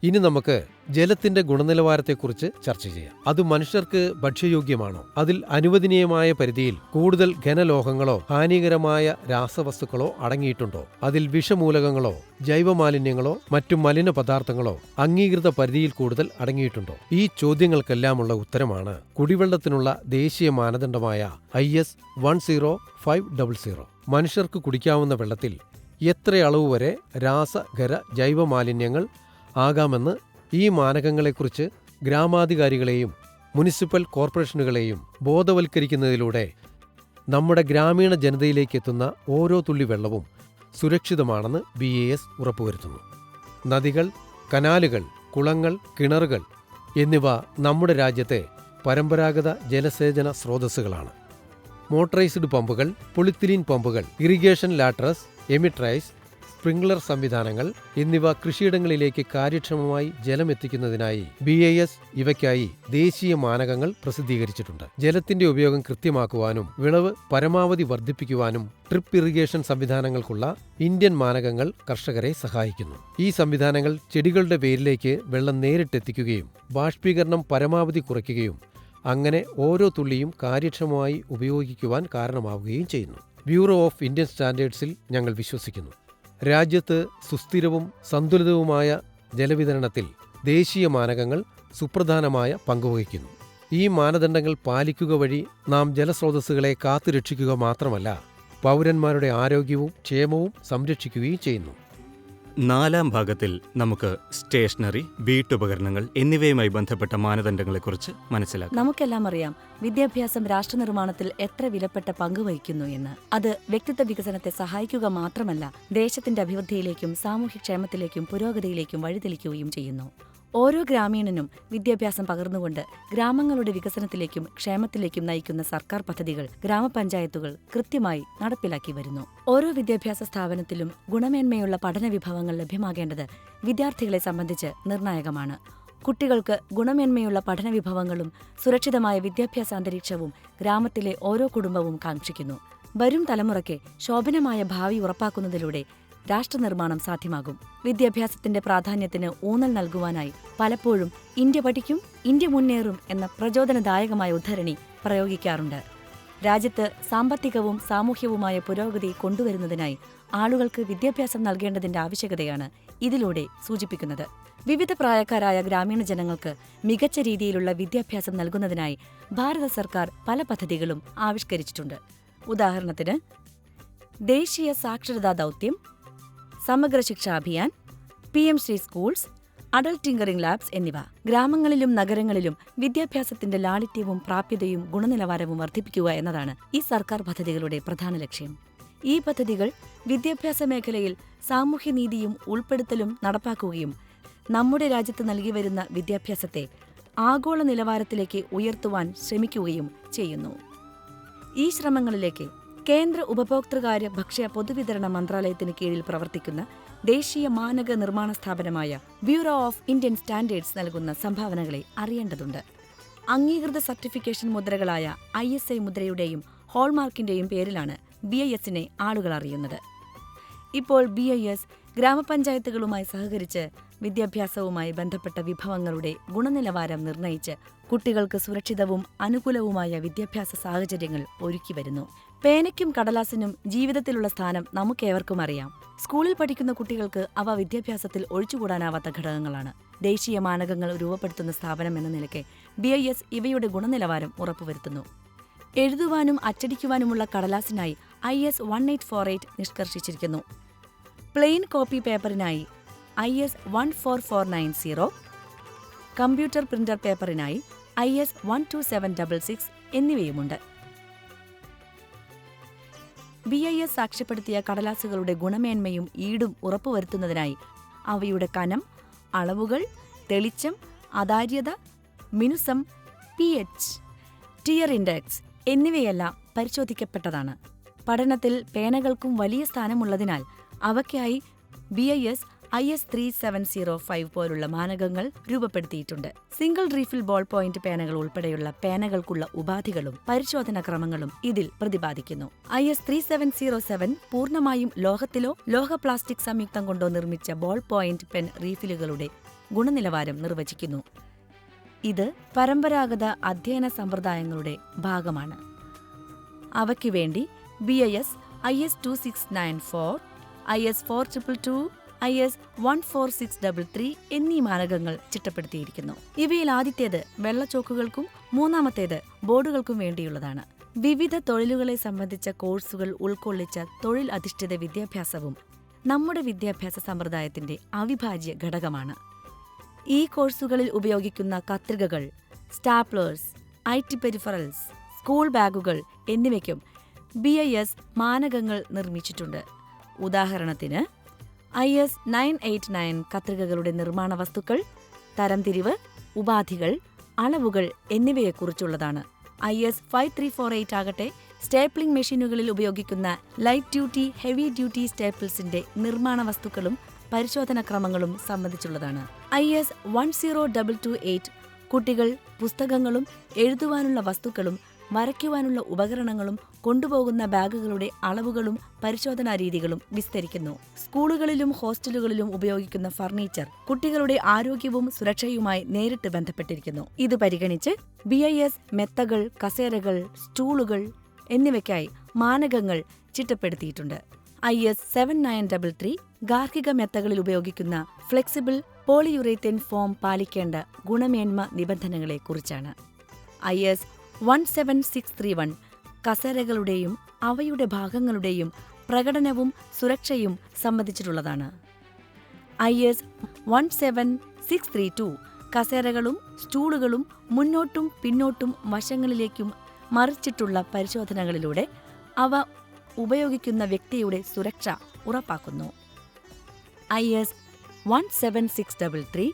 ഇനി നമുക്ക് ജലത്തിന്റെ ഗുണനിലവാരത്തെക്കുറിച്ച് ചർച്ച ചെയ്യാം. അത് മനുഷ്യർക്ക് ഭക്ഷ്യയോഗ്യമാണോ? അതിൽ അനുവദനീയമായ പരിധിയിൽ കൂടുതൽ ഘനലോഹങ്ങളോ ഹാനികരമായ രാസവസ്തുക്കളോ അടങ്ങിയിട്ടുണ്ടോ? അതിൽ വിഷമൂലകങ്ങളോ ജൈവമാലിന്യങ്ങളോ മറ്റു മലിന പദാർത്ഥങ്ങളോ അംഗീകൃത പരിധിയിൽ കൂടുതൽ അടങ്ങിയിട്ടുണ്ടോ? ഈ ചോദ്യങ്ങൾക്കെല്ലാമുള്ള ഉത്തരമാണ് കുടിവെള്ളത്തിനുള്ള ദേശീയ മാനദണ്ഡമായ IS 10500. മനുഷ്യർക്ക് കുടിക്കാവുന്ന വെള്ളത്തിൽ എത്ര അളവ് വരെ രാസ-ഖര ജൈവമാലിന്യങ്ങൾ ആകാമെന്ന് ഈ മാനകങ്ങളെക്കുറിച്ച് ഗ്രാമാധികാരികളെയും മുനിസിപ്പൽ കോർപ്പറേഷനുകളെയും ബോധവൽക്കരിക്കുന്നതിലൂടെ നമ്മുടെ ഗ്രാമീണ ജനതയിലേക്കെത്തുന്ന ഓരോ തുള്ളി വെള്ളവും സുരക്ഷിതമാണെന്ന് BAS ഉറപ്പുവരുത്തുന്നു. നദികൾ, കനാലുകൾ, കുളങ്ങൾ, കിണറുകൾ എന്നിവ നമ്മുടെ രാജ്യത്തെ പരമ്പരാഗത ജലസേചന സ്രോതസ്സുകളാണ്. മോട്ടറൈസ്ഡ് പമ്പുകൾ, പൊളിത്തിലീൻ പമ്പുകൾ, ഇറിഗേഷൻ ലാട്രസ്, എമിട്രൈസ്, സ്പ്രിംഗ്ലർ സംവിധാനങ്ങൾ എന്നിവ കൃഷിയിടങ്ങളിലേക്ക് കാര്യക്ഷമമായി ജലമെത്തിക്കുന്നതിനായി BAS ഇവയ്ക്കായി ദേശീയ മാനകങ്ങൾ പ്രസിദ്ധീകരിച്ചിട്ടുണ്ട്. ജലത്തിന്റെ ഉപയോഗം കൃത്യമാക്കുവാനും വിളവ് പരമാവധി വർദ്ധിപ്പിക്കുവാനും ഡ്രിപ്പ് ഇറിഗേഷൻ സംവിധാനങ്ങൾക്കുള്ള ഇന്ത്യൻ മാനകങ്ങൾ കർഷകരെ സഹായിക്കുന്നു. ഈ സംവിധാനങ്ങൾ ചെടികളുടെ വേരിലേക്ക് വെള്ളം നേരിട്ടെത്തിക്കുകയും ബാഷ്പീകരണം പരമാവധി കുറയ്ക്കുകയും അങ്ങനെ ഓരോ തുള്ളിയും കാര്യക്ഷമമായി ഉപയോഗിക്കുവാൻ കാരണമാവുകയും ചെയ്യുന്നു. ബ്യൂറോ ഓഫ് ഇന്ത്യൻ സ്റ്റാൻഡേർഡ്സിൽ ഞങ്ങൾ വിശ്വസിക്കുന്നു. രാജ്യത്ത് സുസ്ഥിരവും സന്തുലിതവുമായ ജലവിതരണത്തിൽ ദേശീയ മാനകങ്ങൾ സുപ്രധാനമായ പങ്കുവഹിക്കുന്നു. ഈ മാനദണ്ഡങ്ങൾ പാലിക്കുക വഴി നാം ജലസ്രോതസ്സുകളെ കാത്തുരക്ഷിക്കുക മാത്രമല്ല, പൗരന്മാരുടെ ആരോഗ്യവും ക്ഷേമവും സംരക്ഷിക്കുകയും ചെയ്യുന്നു. 4-ാം ഭാഗത്തിൽ നമുക്ക് സ്റ്റേഷനറി, വീട്ടുപകരണങ്ങൾ എന്നിവയുമായി ബന്ധപ്പെട്ട മാനദണ്ഡങ്ങളെക്കുറിച്ച് മനസ്സിലാക്കാം. നമുക്കെല്ലാം അറിയാം, വിദ്യാഭ്യാസം രാഷ്ട്രനിർമ്മാണത്തിൽ എത്ര വിലപ്പെട്ട പങ്ക് വഹിക്കുന്നു എന്ന്. അത് വ്യക്തിത്വ വികസനത്തെ സഹായിക്കുക മാത്രമല്ല, ദേശത്തിന്റെ അഭിവൃദ്ധിയിലേക്കും സാമൂഹ്യക്ഷേമത്തിലേക്കും പുരോഗതിയിലേക്കും വഴിതെളിക്കുകയും ചെയ്യുന്നു. ഓരോ ഗ്രാമീണനും വിദ്യാഭ്യാസം പകർന്നുകൊണ്ട് ഗ്രാമങ്ങളുടെ വികസനത്തിലേക്കും ക്ഷേമത്തിലേക്കും നയിക്കുന്ന സർക്കാർ പദ്ധതികൾ ഗ്രാമപഞ്ചായത്തുകൾ കൃത്യമായി നടപ്പിലാക്കി വരുന്നു. ഓരോ വിദ്യാഭ്യാസ സ്ഥാപനത്തിലും ഗുണമേന്മയുള്ള പഠന വിഭവങ്ങൾ ലഭ്യമാകേണ്ടത് വിദ്യാർത്ഥികളെ സംബന്ധിച്ച് നിർണായകമാണ്. കുട്ടികൾക്ക് ഗുണമേന്മയുള്ള പഠന വിഭവങ്ങളും സുരക്ഷിതമായ വിദ്യാഭ്യാസ അന്തരീക്ഷവും ഗ്രാമത്തിലെ ഓരോ കുടുംബവും കാക്ഷിക്കുന്നു. വരും തലമുറയ്ക്ക് ശോഭനമായ ഭാവി ഉറപ്പാക്കുന്നതിലൂടെ രാഷ്ട്രനിർമ്മാണം സാധ്യമാകും. വിദ്യാഭ്യാസത്തിന്റെ പ്രാധാന്യത്തിന് ഊന്നൽ നൽകുവാനായി പലപ്പോഴും ഇന്ത്യ പഠിക്കും, ഇന്ത്യ മുന്നേറും എന്ന പ്രചോദനദായകമായ ഉദ്ധരണി പ്രയോഗിക്കാറുണ്ട്. രാജ്യത്ത് സാമ്പത്തികവും സാമൂഹ്യവുമായ പുരോഗതി കൊണ്ടുവരുന്നതിനായി ആളുകൾക്ക് വിദ്യാഭ്യാസം നൽകേണ്ടതിന്റെ ആവശ്യകതയാണ് ഇതിലൂടെ സൂചിപ്പിക്കുന്നത്. വിവിധ പ്രായക്കാരായ ഗ്രാമീണ ജനങ്ങൾക്ക് മികച്ച രീതിയിലുള്ള വിദ്യാഭ്യാസം നൽകുന്നതിനായി ഭാരത സർക്കാർ പല പദ്ധതികളും ആവിഷ്കരിച്ചിട്ടുണ്ട്. ഉദാഹരണത്തിന് ദേശീയ സാക്ഷരതാ ദൗത്യം, സമഗ്ര ശിക്ഷാ Abhiyan, PM Shri schools, adult tinkering labs എന്നിവ. ഗ്രാമങ്ങളിലും നഗരങ്ങളിലും വിദ്യാഭ്യാസത്തിന്റെ ലാളിത്യവും പ്രാപ്യതയും ഗുണനിലവാരവും വർദ്ധിപ്പിക്കുക എന്നതാണ് ഈ സർക്കാർ പദ്ധതികളുടെ പ്രധാന ലക്ഷ്യം. ഈ പദ്ധതികൾ വിദ്യാഭ്യാസ മേഖലയിൽ സാമൂഹ്യനീതിയും ഉൾപ്പെടുത്തലും നടപ്പാക്കുകയും നമ്മുടെ രാജ്യത്ത് നൽകിവരുന്ന വിദ്യാഭ്യാസത്തെ ആഗോള നിലവാരത്തിലേക്ക് ഉയർത്തുവാൻ ശ്രമിക്കുകയും ചെയ്യുന്നു. ഈ ശ്രമങ്ങളിലേക്ക് കേന്ദ്ര ഉപഭോക്തൃകാര്യ ഭക്ഷ്യ പൊതുവിതരണ മന്ത്രാലയത്തിന് കീഴിൽ പ്രവർത്തിക്കുന്ന ദേശീയ മാനക നിർമ്മാണ സ്ഥാപനമായ ബ്യൂറോ ഓഫ് ഇന്ത്യൻ സ്റ്റാൻഡേർഡ്സ് നൽകുന്ന സംഭാവനകളെ അറിയേണ്ടതുണ്ട്. അംഗീകൃത സർട്ടിഫിക്കേഷൻ മുദ്രകളായ ISI മുദ്രയുടെയും ഹോൾമാർക്കിന്റെയും പേരിലാണ് BISനെ ആളുകൾ അറിയുന്നത്. ഇപ്പോൾ BIS ഗ്രാമപഞ്ചായത്തുകളുമായി സഹകരിച്ച് വിദ്യാഭ്യാസവുമായി ബന്ധപ്പെട്ട വിഭവങ്ങളുടെ ഗുണനിലവാരം നിർണയിച്ച് കുട്ടികൾക്ക് സുരക്ഷിതവും അനുകൂലവുമായ വിദ്യാഭ്യാസ സാഹചര്യങ്ങൾ ഒരുക്കി വരുന്നു. പേനയ്ക്കും കടലാസിനും ജീവിതത്തിലുള്ള സ്ഥാനം നമുക്കേവർക്കും അറിയാം. സ്കൂളിൽ പഠിക്കുന്ന കുട്ടികൾക്ക് അവ വിദ്യാഭ്യാസത്തിൽ ഒഴിച്ചുകൂടാനാവാത്ത ഘടകങ്ങളാണ്. ദേശീയ മാനകങ്ങൾ രൂപപ്പെടുത്തുന്ന സ്ഥാപനം എന്ന നിലയ്ക്ക് BIS ഇവയുടെ ഗുണനിലവാരം ഉറപ്പുവരുത്തുന്നു. എഴുതുവാനും അച്ചടിക്കുവാനുമുള്ള കടലാസിനായി IS 1848 നിഷ്കർഷിച്ചിരിക്കുന്നു. പ്ലെയിൻ കോപ്പി പേപ്പറിനായി IS 14490, കമ്പ്യൂട്ടർ പ്രിന്റർ പേപ്പറിനായി IS 12766 എന്നിവയുമുണ്ട്. BIS സാക്ഷ്യപ്പെടുത്തിയ കടലാസുകളുടെ ഗുണമേന്മയും ഈടും ഉറപ്പുവരുത്തുന്നതിനായി അവയുടെ കനം, അളവുകൾ, തെളിച്ചം, അതാര്യത, മിനുസം, pH, ടിയർ ഇൻഡെക്സ് എന്നിവയെല്ലാം പരിശോധിക്കപ്പെട്ടതാണ്. പഠനത്തിൽ പേനകൾക്കും വലിയ സ്ഥാനമുള്ളതിനാൽ അവയ്ക്കായി BIS IS 3705 പോലുള്ള മാനകങ്ങൾ രൂപപ്പെടുത്തിയിട്ടുണ്ട്. സിംഗിൾ റീഫിൽ ബോൾ പോയിന്റ് പേനകൾ ഉൾപ്പെടെയുള്ള പേനകൾക്കുള്ള ഉപാധികളും പരിശോധനാ ക്രമങ്ങളും ഇതിൽ പ്രതിപാദിക്കുന്നു. IS 3707 പൂർണ്ണമായും ലോഹത്തിലോ ലോഹ പ്ലാസ്റ്റിക് സംയുക്തം കൊണ്ടോ നിർമ്മിച്ച ബോൾ പോയിന്റ് പെൻ റീഫിലുകളുടെ ഗുണനിലവാരം നിർവചിക്കുന്നു. ഇത് പരമ്പരാഗത അധ്യയന സമ്പ്രദായങ്ങളുടെ ഭാഗമാണ്. അവയ്ക്കു വേണ്ടി BIS IS 2694, IS 4222, IS 14633 എന്നീ മാനകങ്ങൾ ചിട്ടപ്പെടുത്തിയിരിക്കുന്നു. ഇവയിൽ ആദ്യത്തേത് വെള്ളച്ചോക്കുകൾക്കും മൂന്നാമത്തേത് ബോർഡുകൾക്കും വേണ്ടിയുള്ളതാണ്. വിവിധ തൊഴിലുകളെ സംബന്ധിച്ച കോഴ്സുകൾ ഉൾക്കൊള്ളിച്ച തൊഴിൽ അധിഷ്ഠിത വിദ്യാഭ്യാസവും നമ്മുടെ വിദ്യാഭ്യാസ സമ്പ്രദായത്തിന്റെ അവിഭാജ്യ ഘടകമാണ്. ഈ കോഴ്സുകളിൽ ഉപയോഗിക്കുന്ന കത്രികകൾ, സ്റ്റാപ്ലേഴ്സ്, IT പെരിഫറൽസ്, സ്കൂൾ ബാഗുകൾ എന്നിവയ്ക്കും BIS മാനകങ്ങൾ നിർമ്മിച്ചിട്ടുണ്ട്. ഉദാഹരണത്തിന് IS 989 കത്രികകളുടെ നിർമ്മാണ വസ്തുക്കൾ, തരംതിരിവ്, ഉപാധികൾ, അളവുകൾ എന്നിവയെക്കുറിച്ചുള്ളതാണ്. IS 5348 ആകട്ടെ സ്റ്റേപ്ലിംഗ് മെഷീനുകളിൽ ഉപയോഗിക്കുന്ന ലൈറ്റ് ഡ്യൂട്ടി, ഹെവി ഡ്യൂട്ടി സ്റ്റേപ്പിൾസിന്റെ നിർമ്മാണ വസ്തുക്കളും പരിശോധനാക്രമങ്ങളും സംബന്ധിച്ചുള്ളതാണ്. IS 10228 കുട്ടികൾ പുസ്തകങ്ങളും എഴുതുവാനുള്ള വസ്തുക്കളും വരയ്ക്കുവാനുള്ള ഉപകരണങ്ങളും കൊണ്ടുപോകുന്ന ബാഗുകളുടെ അളവുകളും പരിശോധനാ രീതികളും വിസ്തരിക്കുന്നു. സ്കൂളുകളിലും ഹോസ്റ്റലുകളിലും ഉപയോഗിക്കുന്ന ഫർണിച്ചർ കുട്ടികളുടെ ആരോഗ്യവും സുരക്ഷയുമായി നേരിട്ട് ബന്ധപ്പെട്ടിരിക്കുന്നു. ഇത് പരിഗണിച്ച് BIS മെത്തകൾ, കസേരകൾ, സ്റ്റൂളുകൾ എന്നിവയ്ക്കായി മാനകങ്ങൾ ചിട്ടപ്പെടുത്തിയിട്ടുണ്ട്. IS 7933 ഗാർഹിക മെത്തകളിൽ ഉപയോഗിക്കുന്ന ഫ്ലെക്സിബിൾ പോളിയുറേത്തേൻ ഫോം പാലിക്കേണ്ട ഗുണമേന്മ നിബന്ധനകളെക്കുറിച്ചാണ്. IS 17631 കസേരകളുടെയും അവയുടെ ഭാഗങ്ങളുടെയും പ്രകടനവും സുരക്ഷയും സംബന്ധിച്ചിട്ടുള്ളതാണ്. IS 17632 കസേരകളും സ്റ്റൂളുകളും മുന്നോട്ടും പിന്നോട്ടും വശങ്ങളിലേക്കും മറിച്ചിട്ടുള്ള പരിശോധനകളിലൂടെ അവ ഉപയോഗിക്കുന്ന വ്യക്തിയുടെ സുരക്ഷ ഉറപ്പാക്കുന്നു. IS 17633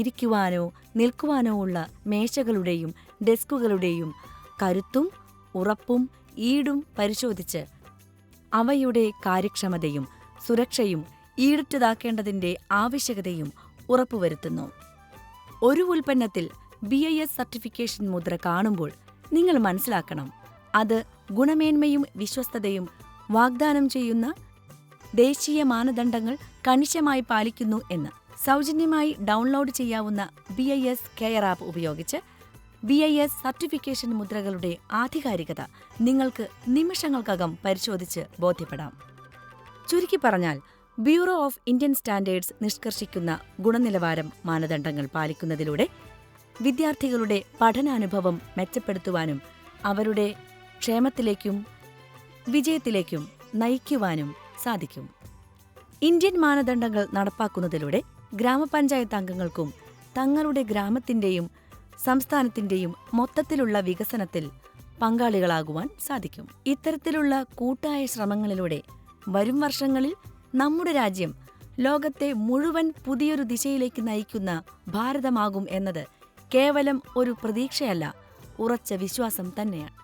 ഇരിക്കുവാനോ നിൽക്കുവാനോ ഉള്ള മേശകളുടെയും ഡെസ്കുകളുടെയും കരുത്തും ഉറപ്പും ഈടും പരിശോധിച്ച് അവയുടെ കാര്യക്ഷമതയും സുരക്ഷയും ഈടുറ്റതാക്കേണ്ടതിന്റെ ആവശ്യകതയും ഉറപ്പുവരുത്തുന്നു. ഒരു ഉൽപ്പന്നത്തിൽ BIS സർട്ടിഫിക്കേഷൻ മുദ്ര കാണുമ്പോൾ നിങ്ങൾ മനസ്സിലാക്കണം, അത് ഗുണമേന്മയും വിശ്വസ്തതയും വാഗ്ദാനം ചെയ്യുന്ന ദേശീയ മാനദണ്ഡങ്ങൾ കണിശമായി പാലിക്കുന്നു എന്ന്. സൗജന്യമായി ഡൗൺലോഡ് ചെയ്യാവുന്ന BIS കെയർ ആപ്പ് ഉപയോഗിച്ച് BIS സർട്ടിഫിക്കേഷൻ മുദ്രകളുടെ ആധികാരികത നിങ്ങൾക്ക് നിമിഷങ്ങൾക്കകം പരിശോധിച്ച് ബോധ്യപ്പെടാം. ചുരുക്കി പറഞ്ഞാൽ, ബ്യൂറോ ഓഫ് ഇന്ത്യൻ സ്റ്റാൻഡേർഡ്സ് നിഷ്കർഷിക്കുന്ന ഗുണനിലവാരം മാനദണ്ഡങ്ങൾ പാലിക്കുന്നതിലൂടെ വിദ്യാർത്ഥികളുടെ പഠനാനുഭവം മെച്ചപ്പെടുത്തുവാനും അവരുടെ ക്ഷേമത്തിലേക്കും വിജയത്തിലേക്കും നയിക്കുവാനും സാധിക്കും. ഇന്ത്യൻ മാനദണ്ഡങ്ങൾ നടപ്പാക്കുന്നതിലൂടെ ഗ്രാമപഞ്ചായത്ത് അംഗങ്ങൾക്കും തങ്ങളുടെ ഗ്രാമത്തിന്റെയും സംസ്ഥാനത്തിന്റെയും മൊത്തത്തിലുള്ള വികസനത്തിൽ പങ്കാളികളാകുവാൻ സാധിക്കും. ഇത്തരത്തിലുള്ള കൂട്ടായ ശ്രമങ്ങളിലൂടെ വരും വർഷങ്ങളിൽ നമ്മുടെ രാജ്യം ലോകത്തെ മുഴുവൻ പുതിയൊരു ദിശയിലേക്ക് നയിക്കുന്ന ഭാരതമാകും എന്നത് കേവലം ഒരു പ്രതീക്ഷയല്ല, ഉറച്ച വിശ്വാസം തന്നെയാണ്.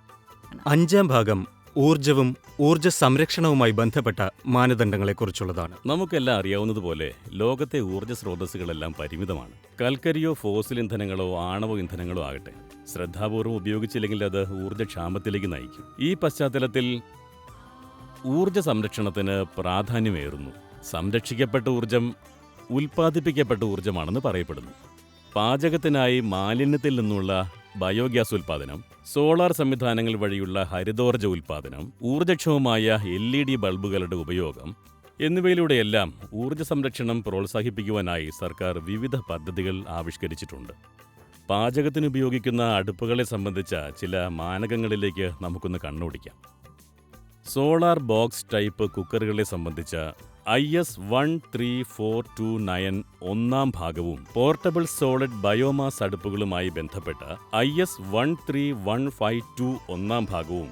5-ാം ഭാഗം ഊർജവും ഊർജ സംരക്ഷണവുമായി ബന്ധപ്പെട്ട മാനദണ്ഡങ്ങളെക്കുറിച്ചുള്ളതാണ്. നമുക്കെല്ലാം അറിയാവുന്നതുപോലെ ലോകത്തെ ഊർജ്ജ സ്രോതസ്സുകളെല്ലാം പരിമിതമാണ്. കൽക്കരിയോ ഫോസിൽ ഇന്ധനങ്ങളോ ആണവ ഇന്ധനങ്ങളോ ആകട്ടെ, ശ്രദ്ധാപൂർവം ഉപയോഗിച്ചില്ലെങ്കിൽ അത് ഊർജ്ജക്ഷാമത്തിലേക്ക് നയിക്കും. ഈ പശ്ചാത്തലത്തിൽ ഊർജ്ജ സംരക്ഷണത്തിന് പ്രാധാന്യമേറുന്നു. സംരക്ഷിക്കപ്പെട്ട ഊർജ്ജം ഉൽപ്പാദിപ്പിക്കപ്പെട്ട ഊർജ്ജമാണെന്ന് പറയപ്പെടുന്നു. പാചകത്തിനായി മാലിന്യത്തിൽ നിന്നുള്ള ബയോഗ്യാസ് ഉൽപ്പാദനം, സോളാർ സംവിധാനങ്ങൾ വഴിയുള്ള ഹരിതോർജ്ജ ഉൽപ്പാദനം, ഊർജ്ജക്ഷമമായ LED ബൾബുകളുടെ ഉപയോഗം എന്നിവയിലൂടെയെല്ലാം ഊർജ്ജ സംരക്ഷണം പ്രോത്സാഹിപ്പിക്കുവാനായി സർക്കാർ വിവിധ പദ്ധതികൾ ആവിഷ്കരിച്ചിട്ടുണ്ട്. പാചകത്തിനുപയോഗിക്കുന്ന അടുപ്പുകളെ സംബന്ധിച്ച ചില മാനകങ്ങളിലേക്ക് നമുക്കൊന്ന് കണ്ണോടിക്കാം. സോളാർ ബോക്സ് ടൈപ്പ് കുക്കറുകളെ സംബന്ധിച്ച IS 13429 1-ാം ഭാഗവും പോർട്ടബിൾ സോളിഡ് ബയോമാസ് അടുപ്പുകളുമായി ബന്ധപ്പെട്ട IS 13152 1-ാം ഭാഗവും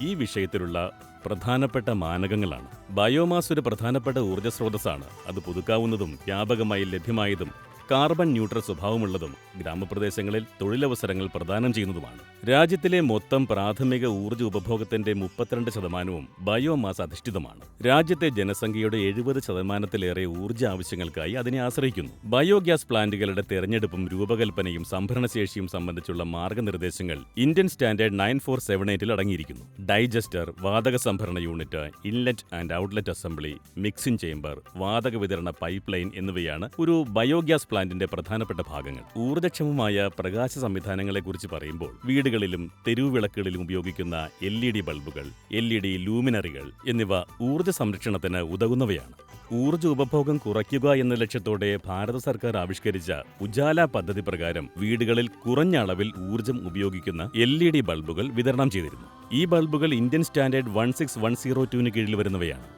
ഈ വിഷയത്തിലുള്ള പ്രധാനപ്പെട്ട മാനകങ്ങളാണ്. ബയോമാസ് ഒരു പ്രധാനപ്പെട്ട ഊർജ്ജ സ്രോതസ്സാണ്. അത് പുതുക്കാവുന്നതും വ്യാപകമായി ലഭ്യമായതും കാർബൺ ന്യൂട്രൽ സ്വഭാവമുള്ളതും ഗ്രാമപ്രദേശങ്ങളിൽ തൊഴിലവസരങ്ങൾ പ്രദാനം ചെയ്യുന്നതുമാണ്. രാജ്യത്തിലെ മൊത്തം പ്രാഥമിക ഊർജ്ജ ഉപഭോഗത്തിന്റെ 32% ബയോമാസ് അധിഷ്ഠിതമാണ്. രാജ്യത്തെ ജനസംഖ്യയുടെ 70%-ലേറെ ഊർജ്ജ ആവശ്യങ്ങൾക്കായി അതിനെ ആശ്രയിക്കുന്നു. ബയോഗ്യാസ് പ്ലാന്റുകളുടെ തെരഞ്ഞെടുപ്പും രൂപകൽപ്പനയും സംഭരണശേഷിയും സംബന്ധിച്ചുള്ള മാർഗനിർദ്ദേശങ്ങൾ ഇന്ത്യൻ സ്റ്റാൻഡേർഡ് 9478-ൽ അടങ്ങിയിരിക്കുന്നു. ഡൈജസ്റ്റർ, വാതക സംഭരണ unit, inlet and outlet assembly, mixing chamber, വാതക വിതരണ പൈപ്പ് ലൈൻ എന്നിവയാണ് ഒരു ബയോഗ്യാസ് പ്ലാന്റിന്റെ പ്രധാനപ്പെട്ട ഭാഗങ്ങൾ. ഊർജ്ജക്ഷമമായ പ്രകാശ സംവിധാനങ്ങളെക്കുറിച്ച് പറയുമ്പോൾ വീടുകളിലും തെരുവുവിളക്കുകളിലും ഉപയോഗിക്കുന്ന LED ബൾബുകൾ, LED ലൂമിനറികൾ എന്നിവ ഊർജ്ജ സംരക്ഷണത്തിന് ഉതകുന്നവയാണ്. ഊർജ്ജ ഉപഭോഗം കുറയ്ക്കുക എന്ന ലക്ഷ്യത്തോടെ ഭാരത സർക്കാർ ആവിഷ്കരിച്ച ഉജാല പദ്ധതി പ്രകാരം വീടുകളിൽ കുറഞ്ഞ അളവിൽ ഊർജ്ജം ഉപയോഗിക്കുന്ന LED ബൾബുകൾ വിതരണം ചെയ്തിരുന്നു. ഈ ബൾബുകൾ ഇന്ത്യൻ സ്റ്റാൻഡേർഡ് 16102 കീഴിൽ വരുന്നവയാണ്.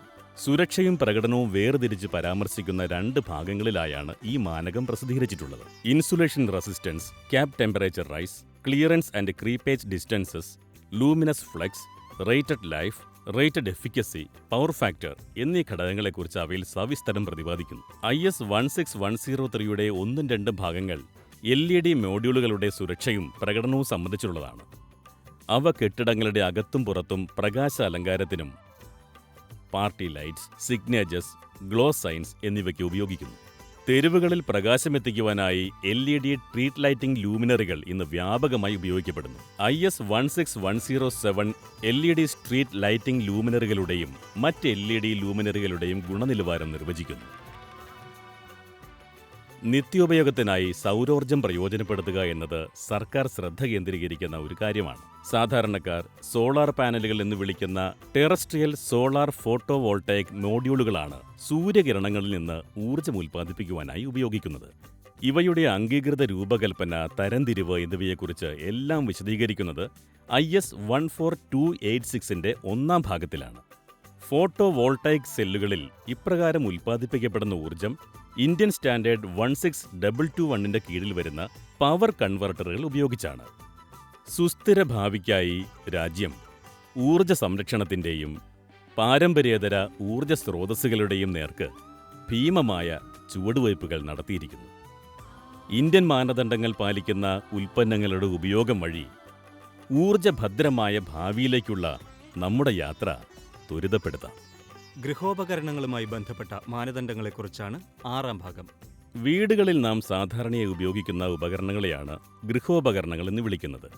സുരക്ഷയും പ്രകടനവും വേർതിരിച്ച് പരാമർശിക്കുന്ന 2 ഭാഗങ്ങളിലായാണ് ഈ മാനകം പ്രസിദ്ധീകരിച്ചിട്ടുള്ളത്. Insulation resistance, cap temperature rise, clearance and creepage distances, luminous flux, rated life, rated efficacy, power factor എന്നീ ഘടകങ്ങളെക്കുറിച്ച് അവയിൽ സവിസ്തരം പ്രതിപാദിക്കുന്നു. IS 16103യുടെ 1-2 ഭാഗങ്ങൾ LED മോഡ്യൂളുകളുടെ സുരക്ഷയും പ്രകടനവും സംബന്ധിച്ചുള്ളതാണ്. അവ കെട്ടിടങ്ങളുടെ അകത്തും പുറത്തും പ്രകാശ അലങ്കാരത്തിനും party lights, signatures, glow signs എന്നിവയ്ക്ക് ഉപയോഗിക്കുന്നു. തെരുവുകളിൽ പ്രകാശമെത്തിക്കുവാനായി LED സ്ട്രീറ്റ് ലൈറ്റിംഗ് ലൂമിനറികൾ ഇന്ന് വ്യാപകമായി ഉപയോഗിക്കപ്പെടുന്നു. IS 16107 LED സ്ട്രീറ്റ് ലൈറ്റിംഗ് ലൂമിനറികളുടെയും മറ്റ് LED ലൂമിനറികളുടെയും ഗുണനിലവാരം നിർവചിക്കുന്നു. നിത്യോപയോഗത്തിനായി സൗരോർജ്ജം പ്രയോജനപ്പെടുത്തുക എന്നത് സർക്കാർ ശ്രദ്ധ കേന്ദ്രീകരിക്കുന്ന ഒരു കാര്യമാണ്. സാധാരണക്കാർ സോളാർ പാനലുകൾ എന്ന് വിളിക്കുന്ന ടെറസ്ട്രിയൽ സോളാർ ഫോട്ടോ വോൾട്ടൈക് മോഡ്യൂളുകളാണ് സൂര്യകിരണങ്ങളിൽ നിന്ന് ഊർജ്ജം ഉൽപ്പാദിപ്പിക്കുവാനായി ഉപയോഗിക്കുന്നത്. ഇവയുടെ അംഗീകൃത രൂപകൽപ്പന, തരംതിരിവ് എന്നിവയെക്കുറിച്ച് എല്ലാം വിശദീകരിക്കുന്നത് IS 14286ന്റെ 1-ാം ഭാഗത്തിലാണ്. ഫോട്ടോ വോൾട്ടൈക് സെല്ലുകളിൽ ഇപ്രകാരം ഉൽപ്പാദിപ്പിക്കപ്പെടുന്ന ഊർജ്ജം ഇന്ത്യൻ സ്റ്റാൻഡേർഡ് 16221ന്റെ കീഴിൽ വരുന്ന പവർ കൺവെർട്ടറുകൾ ഉപയോഗിച്ചാണ്. സുസ്ഥിര ഭാവിക്കായി രാജ്യം ഊർജ്ജ സംരക്ഷണത്തിന്റെയും പാരമ്പര്യേതര ഊർജ്ജ സ്രോതസ്സുകളുടെയും നേർക്ക് ഭീമമായ ചുവടുവയ്പുകൾ നടത്തിയിരിക്കുന്നു. ഇന്ത്യൻ മാനദണ്ഡങ്ങൾ പാലിക്കുന്ന ഉൽപ്പന്നങ്ങളുടെ ഉപയോഗം വഴി ഊർജ്ജഭദ്രമായ ഭാവിയിലേക്കുള്ള നമ്മുടെ യാത്ര ത്വരിതപ്പെടുത്താം. ഗൃഹോപകരണങ്ങളുമായി ബന്ധപ്പെട്ട മാനദണ്ഡങ്ങളെക്കുറിച്ചാണ് 6-ാം ഭാഗം. വീടുകളിൽ നാം സാധാരണയായി ഉപയോഗിക്കുന്ന ഉപകരണങ്ങളെയാണ് ഗൃഹോപകരണങ്ങൾ എന്ന് വിളിക്കുന്നത്.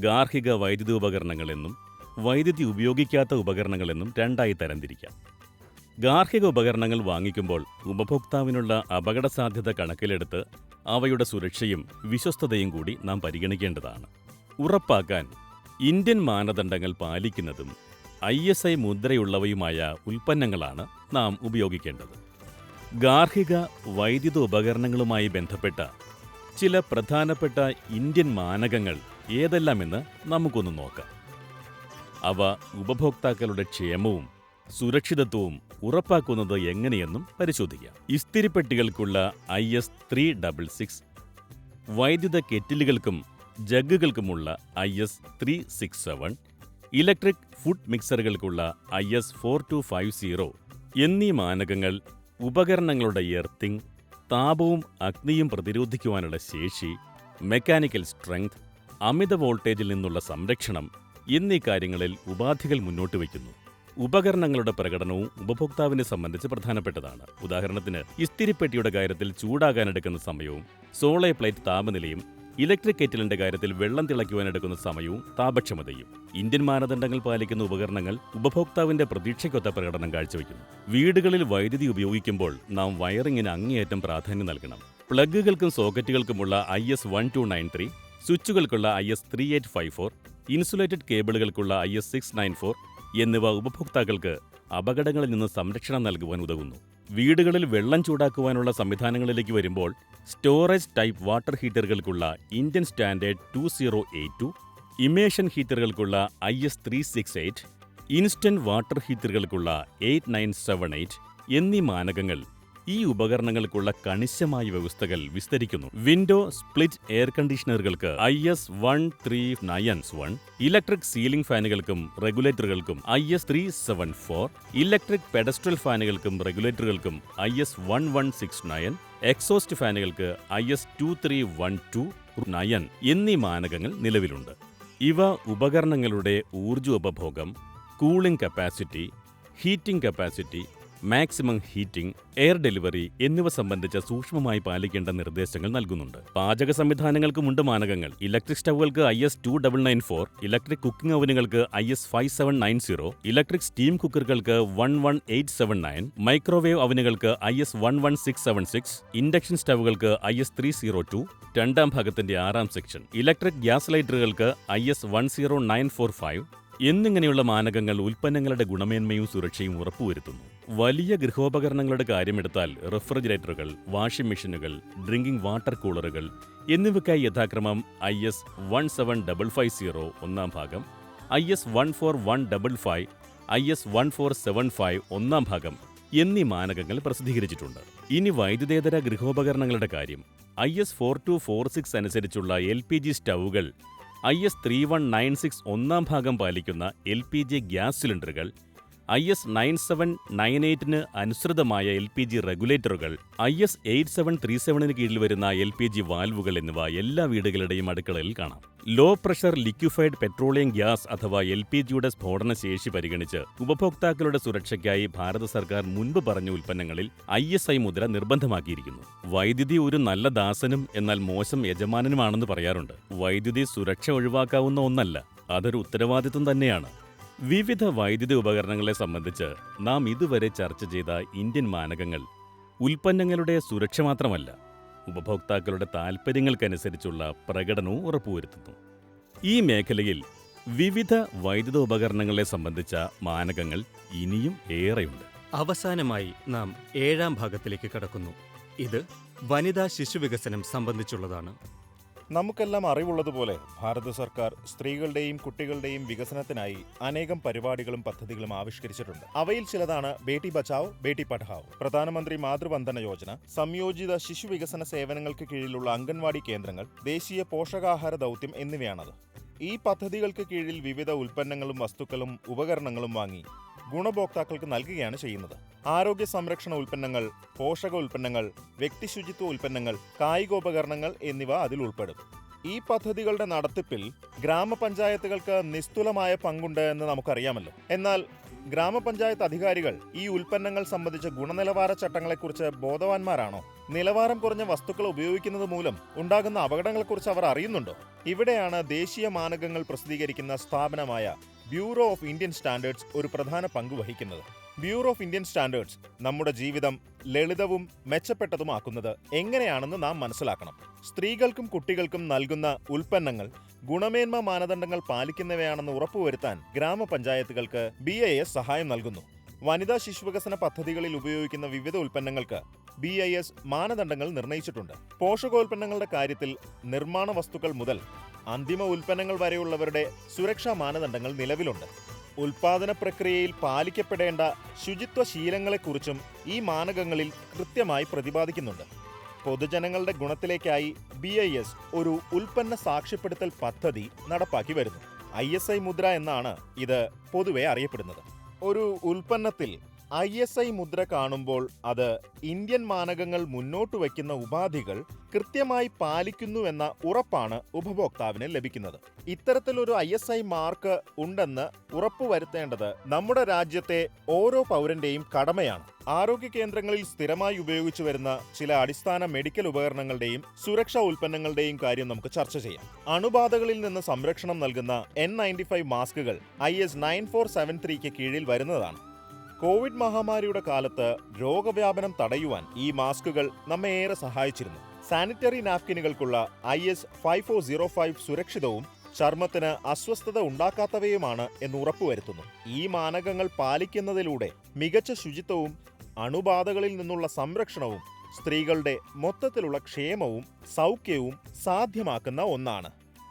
ഗാർഹിക വൈദ്യുതി ഉപകരണങ്ങളെന്നും വൈദ്യുതി ഉപയോഗിക്കാത്ത ഉപകരണങ്ങളെന്നും 2ആയി തരംതിരിക്കാം. ഗാർഹിക ഉപകരണങ്ങൾ വാങ്ങിക്കുമ്പോൾ ഉപഭോക്താവിനുള്ള അപകടസാധ്യത കണക്കിലെടുത്ത് അവയുടെ സുരക്ഷയും വിശ്വസ്തതയും കൂടി നാം പരിഗണിക്കേണ്ടതാണ്. ഉറപ്പാക്കാൻ ഇന്ത്യൻ മാനദണ്ഡങ്ങൾ പാലിക്കുന്നതും ISI മുദ്രയുള്ളവയുമായ ഉൽപ്പന്നങ്ങളാണ് നാം ഉപയോഗിക്കേണ്ടത്. ഗാർഹിക വൈദ്യുത ഉപകരണങ്ങളുമായി ബന്ധപ്പെട്ട ചില പ്രധാനപ്പെട്ട ഇന്ത്യൻ മാനകങ്ങൾ ഏതെല്ലാമെന്ന് നമുക്കൊന്ന് നോക്കാം. അവ ഉപഭോക്താക്കളുടെ ക്ഷേമവും സുരക്ഷിതത്വവും ഉറപ്പാക്കുന്നത് എങ്ങനെയെന്നും പരിശോധിക്കാം. ഇസ്തിരിപ്പെട്ടികൾക്കുള്ള IS 366, വൈദ്യുത കെറ്റിലുകൾക്കും ജഗ്ഗുകൾക്കുമുള്ള IS 367, ഇലക്ട്രിക് ഫുഡ് മിക്സറുകൾക്കുള്ള IS 4250 എന്നീ മാനകങ്ങൾ ഉപകരണങ്ങളുടെ എർത്തിങ്, താപവും അഗ്നിയും പ്രതിരോധിക്കുവാനുള്ള ശേഷി, മെക്കാനിക്കൽ സ്ട്രെങ്ത്, അമിത വോൾട്ടേജിൽ നിന്നുള്ള സംരക്ഷണം എന്നീ കാര്യങ്ങളിൽ ഉപാധികൾ മുന്നോട്ട് വയ്ക്കുന്നു. ഉപകരണങ്ങളുടെ പ്രകടനവും ഉപഭോക്താവിനെ സംബന്ധിച്ച് പ്രധാനപ്പെട്ടതാണ്. ഉദാഹരണത്തിന്, ഇസ്തിരിപ്പെട്ടിയുടെ കാര്യത്തിൽ ചൂടാകാനെടുക്കുന്ന സമയവും സോളാർ പ്ലേറ്റ് താപനിലയും ഇലക്ട്രിക് കെറ്റിലിന്റെ കാര്യത്തിൽ വെള്ളം തിളയ്ക്കുവാനെടുക്കുന്ന സമയവും താപക്ഷമതയും. ഇന്ത്യൻ മാനദണ്ഡങ്ങൾ പാലിക്കുന്ന ഉപകരണങ്ങൾ ഉപഭോക്താവിന്റെ പ്രതീക്ഷയ്ക്കൊത്ത പ്രകടനം കാഴ്ചവെക്കുന്നു. വീടുകളിൽ വൈദ്യുതി ഉപയോഗിക്കുമ്പോൾ നാം വയറിങ്ങിന് അങ്ങേയറ്റം പ്രാധാന്യം നൽകണം. പ്ലഗുകൾക്കും സോക്കറ്റുകൾക്കുമുള്ള IS 1293, സ്വിച്ചുകൾക്കുള്ള IS 3854, ഇൻസുലേറ്റഡ് കേബിളുകൾക്കുള്ള IS 694 എന്നിവ ഉപഭോക്താക്കൾക്ക് അപകടങ്ങളിൽ നിന്ന് സംരക്ഷണം നൽകുവാൻ ഉതകുന്നു. വീടുകളിൽ വെള്ളം ചൂടാക്കുവാനുള്ള സംവിധാനങ്ങളിലേക്ക് വരുമ്പോൾ സ്റ്റോറേജ് ടൈപ്പ് വാട്ടർ ഹീറ്ററുകൾക്കുള്ള ഇന്ത്യൻ സ്റ്റാൻഡേർഡ് 2082, ഇമേഷൻ ഹീറ്ററുകൾക്കുള്ള IS 368, ഇൻസ്റ്റന്റ് വാട്ടർ ഹീറ്ററുകൾക്കുള്ള 8978 എന്നീ മാനകങ്ങൾ ഈ ഉപകരണങ്ങൾക്കുള്ള കണിശമായ വ്യവസ്ഥകൾ വിസ്തരിക്കുന്നു. വിൻഡോ സ്പ്ലിറ്റ് എയർ കണ്ടീഷണറുകൾക്ക് IS 1391, ഇലക്ട്രിക് സീലിംഗ് ഫാനുകൾക്കും റെഗുലേറ്ററുകൾക്കും IS 374, ഇലക്ട്രിക് പെഡസ്ട്രൽ ഫാനുകൾക്കും റെഗുലേറ്ററുകൾക്കും IS 1169, എക്സോസ്റ്റ് ഫാനുകൾക്ക് IS 23129 എന്നീ മാനകങ്ങൾ നിലവിലുണ്ട്. ഇവ ഉപകരണങ്ങളുടെ ഊർജ്ജോപഭോഗം, cooling capacity, heating capacity, maximum heating, air delivery എന്നിവ സംബന്ധിച്ച സൂക്ഷ്മമായി പാലിക്കേണ്ട നിർദ്ദേശങ്ങൾ നൽകുന്നുണ്ട്. പാചക സംവിധാനങ്ങൾക്കുമുണ്ട് മാനകങ്ങൾ. ഇലക്ട്രിക് സ്റ്റൗകൾക്ക് IS 2994, ഇലക്ട്രിക് കുക്കിംഗ് ഓവനുകൾക്ക് IS 5790, ഇലക്ട്രിക് സ്റ്റീം കുക്കറുകൾക്ക് 11879, മൈക്രോവേവ് അവനുകൾക്ക് IS 11676, ഇൻഡക്ഷൻ സ്റ്റൗകൾക്ക് IS 302, രണ്ടാം ഭാഗത്തിന്റെ 6ാം സെക്ഷൻ, ഇലക്ട്രിക് ഗ്യാസ് ലൈറ്ററുകൾക്ക് IS 10945 എന്നിങ്ങനെയുള്ള മാനകങ്ങൾ ഉൽപ്പന്നങ്ങളുടെ ഗുണമേന്മയും സുരക്ഷയും ഉറപ്പുവരുത്തുന്നു. വലിയ ഗൃഹോപകരണങ്ങളുടെ കാര്യമെടുത്താൽ റെഫ്രിജറേറ്ററുകൾ, വാഷിംഗ് മെഷീനുകൾ, ഡ്രിങ്കിംഗ് വാട്ടർ കൂളറുകൾ എന്നിവയ്ക്കായി യഥാക്രമം IS 17550 ഒന്നാം ഭാഗം, IS 14155, IS 1475 ഒന്നാം ഭാഗം എന്നീ മാനകങ്ങൾ പ്രസിദ്ധീകരിച്ചിട്ടുണ്ട്. ഇനി വൈദ്യുതേതര ഗൃഹോപകരണങ്ങളുടെ കാര്യം. IS 4246 അനുസരിച്ചുള്ള LPG സ്റ്റൗകൾ, IS 3196 ഒന്നാം ഭാഗം പാലിക്കുന്ന LPG ഗ്യാസ് സിലിണ്ടറുകൾ, IS 9798 അനുസൃതമായ LPG റെഗുലേറ്ററുകൾ, IS 8737 കീഴിൽ വരുന്ന LPG വാൽവുകൾ എന്നിവ എല്ലാ വീടുകളുടെയും അടുക്കളയിൽ കാണാം. Low pressure liquefied petroleum gas അഥവാ LPGയുടെ സ്ഫോടന ശേഷി പരിഗണിച്ച് ഉപഭോക്താക്കളുടെ സുരക്ഷയ്ക്കായി ഭാരത സർക്കാർ മുൻപ് പറഞ്ഞ ഉൽപ്പന്നങ്ങളിൽ ISI മുദ്ര നിർബന്ധമാക്കിയിരിക്കുന്നു. വൈദ്യുതി ഒരു നല്ല ദാസനും എന്നാൽ മോശം യജമാനനുമാണെന്ന് പറയാറുണ്ട്. വൈദ്യുതി സുരക്ഷ ഒഴിവാക്കാവുന്ന ഒന്നല്ല, അതൊരു ഉത്തരവാദിത്വം തന്നെയാണ്. വിവിധ വൈദ്യുതി ഉപകരണങ്ങളെ സംബന്ധിച്ച് നാം ഇതുവരെ ചർച്ച ചെയ്ത ഇന്ത്യൻ മാനകങ്ങൾ ഉൽപ്പന്നങ്ങളുടെ സുരക്ഷ മാത്രമല്ല, ഉപഭോക്താക്കളുടെ താൽപ്പര്യങ്ങൾക്കനുസരിച്ചുള്ള പ്രകടനവും ഉറപ്പുവരുത്തുന്നു. ഈ മേഖലയിൽ വിവിധ വൈദ്യുത ഉപകരണങ്ങളെ സംബന്ധിച്ച മാനകങ്ങൾ ഇനിയും ഏറെയുണ്ട്. അവസാനമായി നാം 7ാം ഭാഗത്തിലേക്ക് കടക്കുന്നു. ഇത് വനിതാ ശിശുവികസനം സംബന്ധിച്ചുള്ളതാണ്. നമുക്കെല്ലാം അറിവുള്ളതുപോലെ ഭാരത സർക്കാർ സ്ത്രീകളുടെയും കുട്ടികളുടെയും വികസനത്തിനായി അനേകം പരിപാടികളും പദ്ധതികളും ആവിഷ്കരിച്ചിട്ടുണ്ട്. അവയിൽ ചിലതാണ് ബേട്ടി ബച്ചാവോ ബേട്ടി പഠാവോ, പ്രധാനമന്ത്രി മാതൃവന്ദന യോജന, സംയോജിത ശിശു വികസന സേവനങ്ങൾക്ക് കീഴിലുള്ള അംഗൻവാടി കേന്ദ്രങ്ങൾ, ദേശീയ പോഷകാഹാര ദൗത്യം എന്നിവയാണത്. ഈ പദ്ധതികൾക്ക് കീഴിൽ വിവിധ ഉൽപ്പന്നങ്ങളും വസ്തുക്കളും ഉപകരണങ്ങളും വാങ്ങി ഗുണഭോക്താക്കൾക്ക് നൽകുകയാണ് ചെയ്യുന്നത്. ആരോഗ്യ സംരക്ഷണ ഉൽപ്പന്നങ്ങൾ, പോഷക ഉൽപ്പന്നങ്ങൾ, വ്യക്തിശുചിത്വ ഉൽപ്പന്നങ്ങൾ, കായികോപകരണങ്ങൾ എന്നിവ അതിൽ ഉൾപ്പെടും. ഈ പദ്ധതികളുടെ നടത്തിപ്പിൽ ഗ്രാമപഞ്ചായത്തുകൾക്ക് നിസ്തുലമായ പങ്കുണ്ട് എന്ന് നമുക്കറിയാമല്ലോ. എന്നാൽ ഗ്രാമപഞ്ചായത്ത് അധികാരികൾ ഈ ഉൽപ്പന്നങ്ങൾ സംബന്ധിച്ച ഗുണനിലവാര ചട്ടങ്ങളെക്കുറിച്ച് ബോധവാന്മാരാണോ? നിലവാരം കുറഞ്ഞ വസ്തുക്കൾ ഉപയോഗിക്കുന്നത് മൂലം ഉണ്ടാകുന്ന അപകടങ്ങളെക്കുറിച്ച് അവർ അറിയുന്നുണ്ടോ? ഇവിടെയാണ് ദേശീയ മാനകങ്ങൾ പ്രസിദ്ധീകരിക്കുന്ന സ്ഥാപനമായ ബ്യൂറോ ഓഫ് ഇന്ത്യൻ സ്റ്റാൻഡേർഡ്സ് ഒരു പ്രധാന പങ്ക് വഹിക്കുന്നത്. ബ്യൂറോ ഓഫ് ഇന്ത്യൻ സ്റ്റാൻഡേർഡ്സ് നമ്മുടെ ജീവിതം ലളിതവും മെച്ചപ്പെട്ടതുമാക്കുന്നത് എങ്ങനെയാണെന്ന് നാം മനസ്സിലാക്കണം. സ്ത്രീകൾക്കും കുട്ടികൾക്കും നൽകുന്ന ഉൽപ്പന്നങ്ങൾ ഗുണമേന്മ മാനദണ്ഡങ്ങൾ പാലിക്കുന്നവയാണെന്ന് ഉറപ്പുവരുത്താൻ ഗ്രാമപഞ്ചായത്തുകൾക്ക് BIS സഹായം നൽകുന്നു. വനിതാ ശിശുവികസന പദ്ധതികളിൽ ഉപയോഗിക്കുന്ന വിവിധ ഉൽപ്പന്നങ്ങൾക്ക് BIS മാനദണ്ഡങ്ങൾ നിർണയിച്ചിട്ടുണ്ട്. പോഷകോൽപ്പന്നങ്ങളുടെ കാര്യത്തിൽ നിർമ്മാണ വസ്തുക്കൾ മുതൽ അന്തിമ ഉൽപ്പന്നങ്ങൾ വരെയുള്ളവരുടെ സുരക്ഷാ മാനദണ്ഡങ്ങൾ നിലവിലുണ്ട്. ഉൽപാദന പ്രക്രിയയിൽ പാലിക്കപ്പെടേണ്ട ശുചിത്വ ശീലങ്ങളെക്കുറിച്ചും ഈ മാനകങ്ങളിൽ കൃത്യമായി പ്രതിപാദിക്കുന്നുണ്ട്. പൊതുജനങ്ങളുടെ ഗുണത്തിലേക്കായി BIS ഒരു ഉൽപ്പന്ന സാക്ഷ്യപ്പെടുത്തൽ പദ്ധതി നടപ്പാക്കി വരുന്നു. ISI മുദ്ര എന്നാണ് ഇത് പൊതുവെ അറിയപ്പെടുന്നത്. ഒരു ഉൽപ്പന്നത്തിൽ ISI മുദ്ര കാണുമ്പോൾ അത് ഇന്ത്യൻ മാനകങ്ങൾ മുന്നോട്ട് വയ്ക്കുന്ന ഉപാധികൾ കൃത്യമായി പാലിക്കുന്നുവെന്ന ഉറപ്പാണ് ഉപഭോക്താവിന് ലഭിക്കുന്നത്. ഇത്തരത്തിലൊരു ISI മാർക്ക് ഉണ്ടെന്ന് ഉറപ്പുവരുത്തേണ്ടത് നമ്മുടെ രാജ്യത്തെ ഓരോ പൗരന്റെയും കടമയാണ്. ആരോഗ്യ കേന്ദ്രങ്ങളിൽ സ്ഥിരമായി ഉപയോഗിച്ചു വരുന്ന ചില അടിസ്ഥാന മെഡിക്കൽ ഉപകരണങ്ങളുടെയും സുരക്ഷാ ഉൽപ്പന്നങ്ങളുടെയും കാര്യം നമുക്ക് ചർച്ച ചെയ്യാം. അണുബാധകളിൽ നിന്ന് സംരക്ഷണം നൽകുന്ന N95 മാസ്കുകൾ IS 9473 കീഴിൽ വരുന്നതാണ്. കോവിഡ് മഹാമാരിയുടെ കാലത്ത് രോഗവ്യാപനം തടയുവാൻ ഈ മാസ്കുകൾ നമ്മെ ഏറെ സഹായിച്ചിരുന്നു. സാനിറ്ററി നാപ്കിനുകൾക്കുള്ള IS 5405 സുരക്ഷിതവും ചർമ്മത്തിന് അസ്വസ്ഥത ഉണ്ടാക്കാത്തവയുമാണ് എന്ന് ഉറപ്പുവരുത്തുന്നു. ഈ മാനകങ്ങൾ പാലിക്കുന്നതിലൂടെ മികച്ച ശുചിത്വവും അണുബാധകളിൽ നിന്നുള്ള സംരക്ഷണവും സ്ത്രീകളുടെ മൊത്തത്തിലുള്ള ക്ഷേമവും സൗഖ്യവും സാധ്യമാക്കുന്ന ഒന്നാണ്.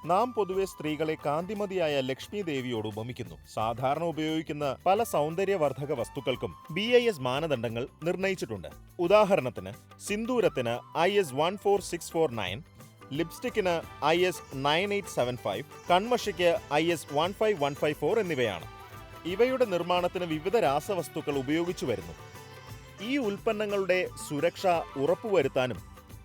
നാം പൊതുവെ സ്ത്രീകളെ കാന്തിമതിയായ ലക്ഷ്മി ദേവിയോട് ഉപമിക്കുന്നു. സാധാരണ ഉപയോഗിക്കുന്ന പല സൗന്ദര്യവർദ്ധക വസ്തുക്കൾക്കും BIS മാനദണ്ഡങ്ങൾ നിർണയിച്ചിട്ടുണ്ട്. ഉദാഹരണത്തിന് സിന്ദൂരത്തിന് IS 14649, ലിപ്സ്റ്റിക്കിന് IS 9875, കൺമഷിക്ക് IS 15154 എന്നിവയാണ്. ഇവയുടെ നിർമ്മാണത്തിന് വിവിധ രാസവസ്തുക്കൾ ഉപയോഗിച്ചു വരുന്നു. ഈ ഉൽപ്പന്നങ്ങളുടെ സുരക്ഷ ഉറപ്പുവരുത്താനും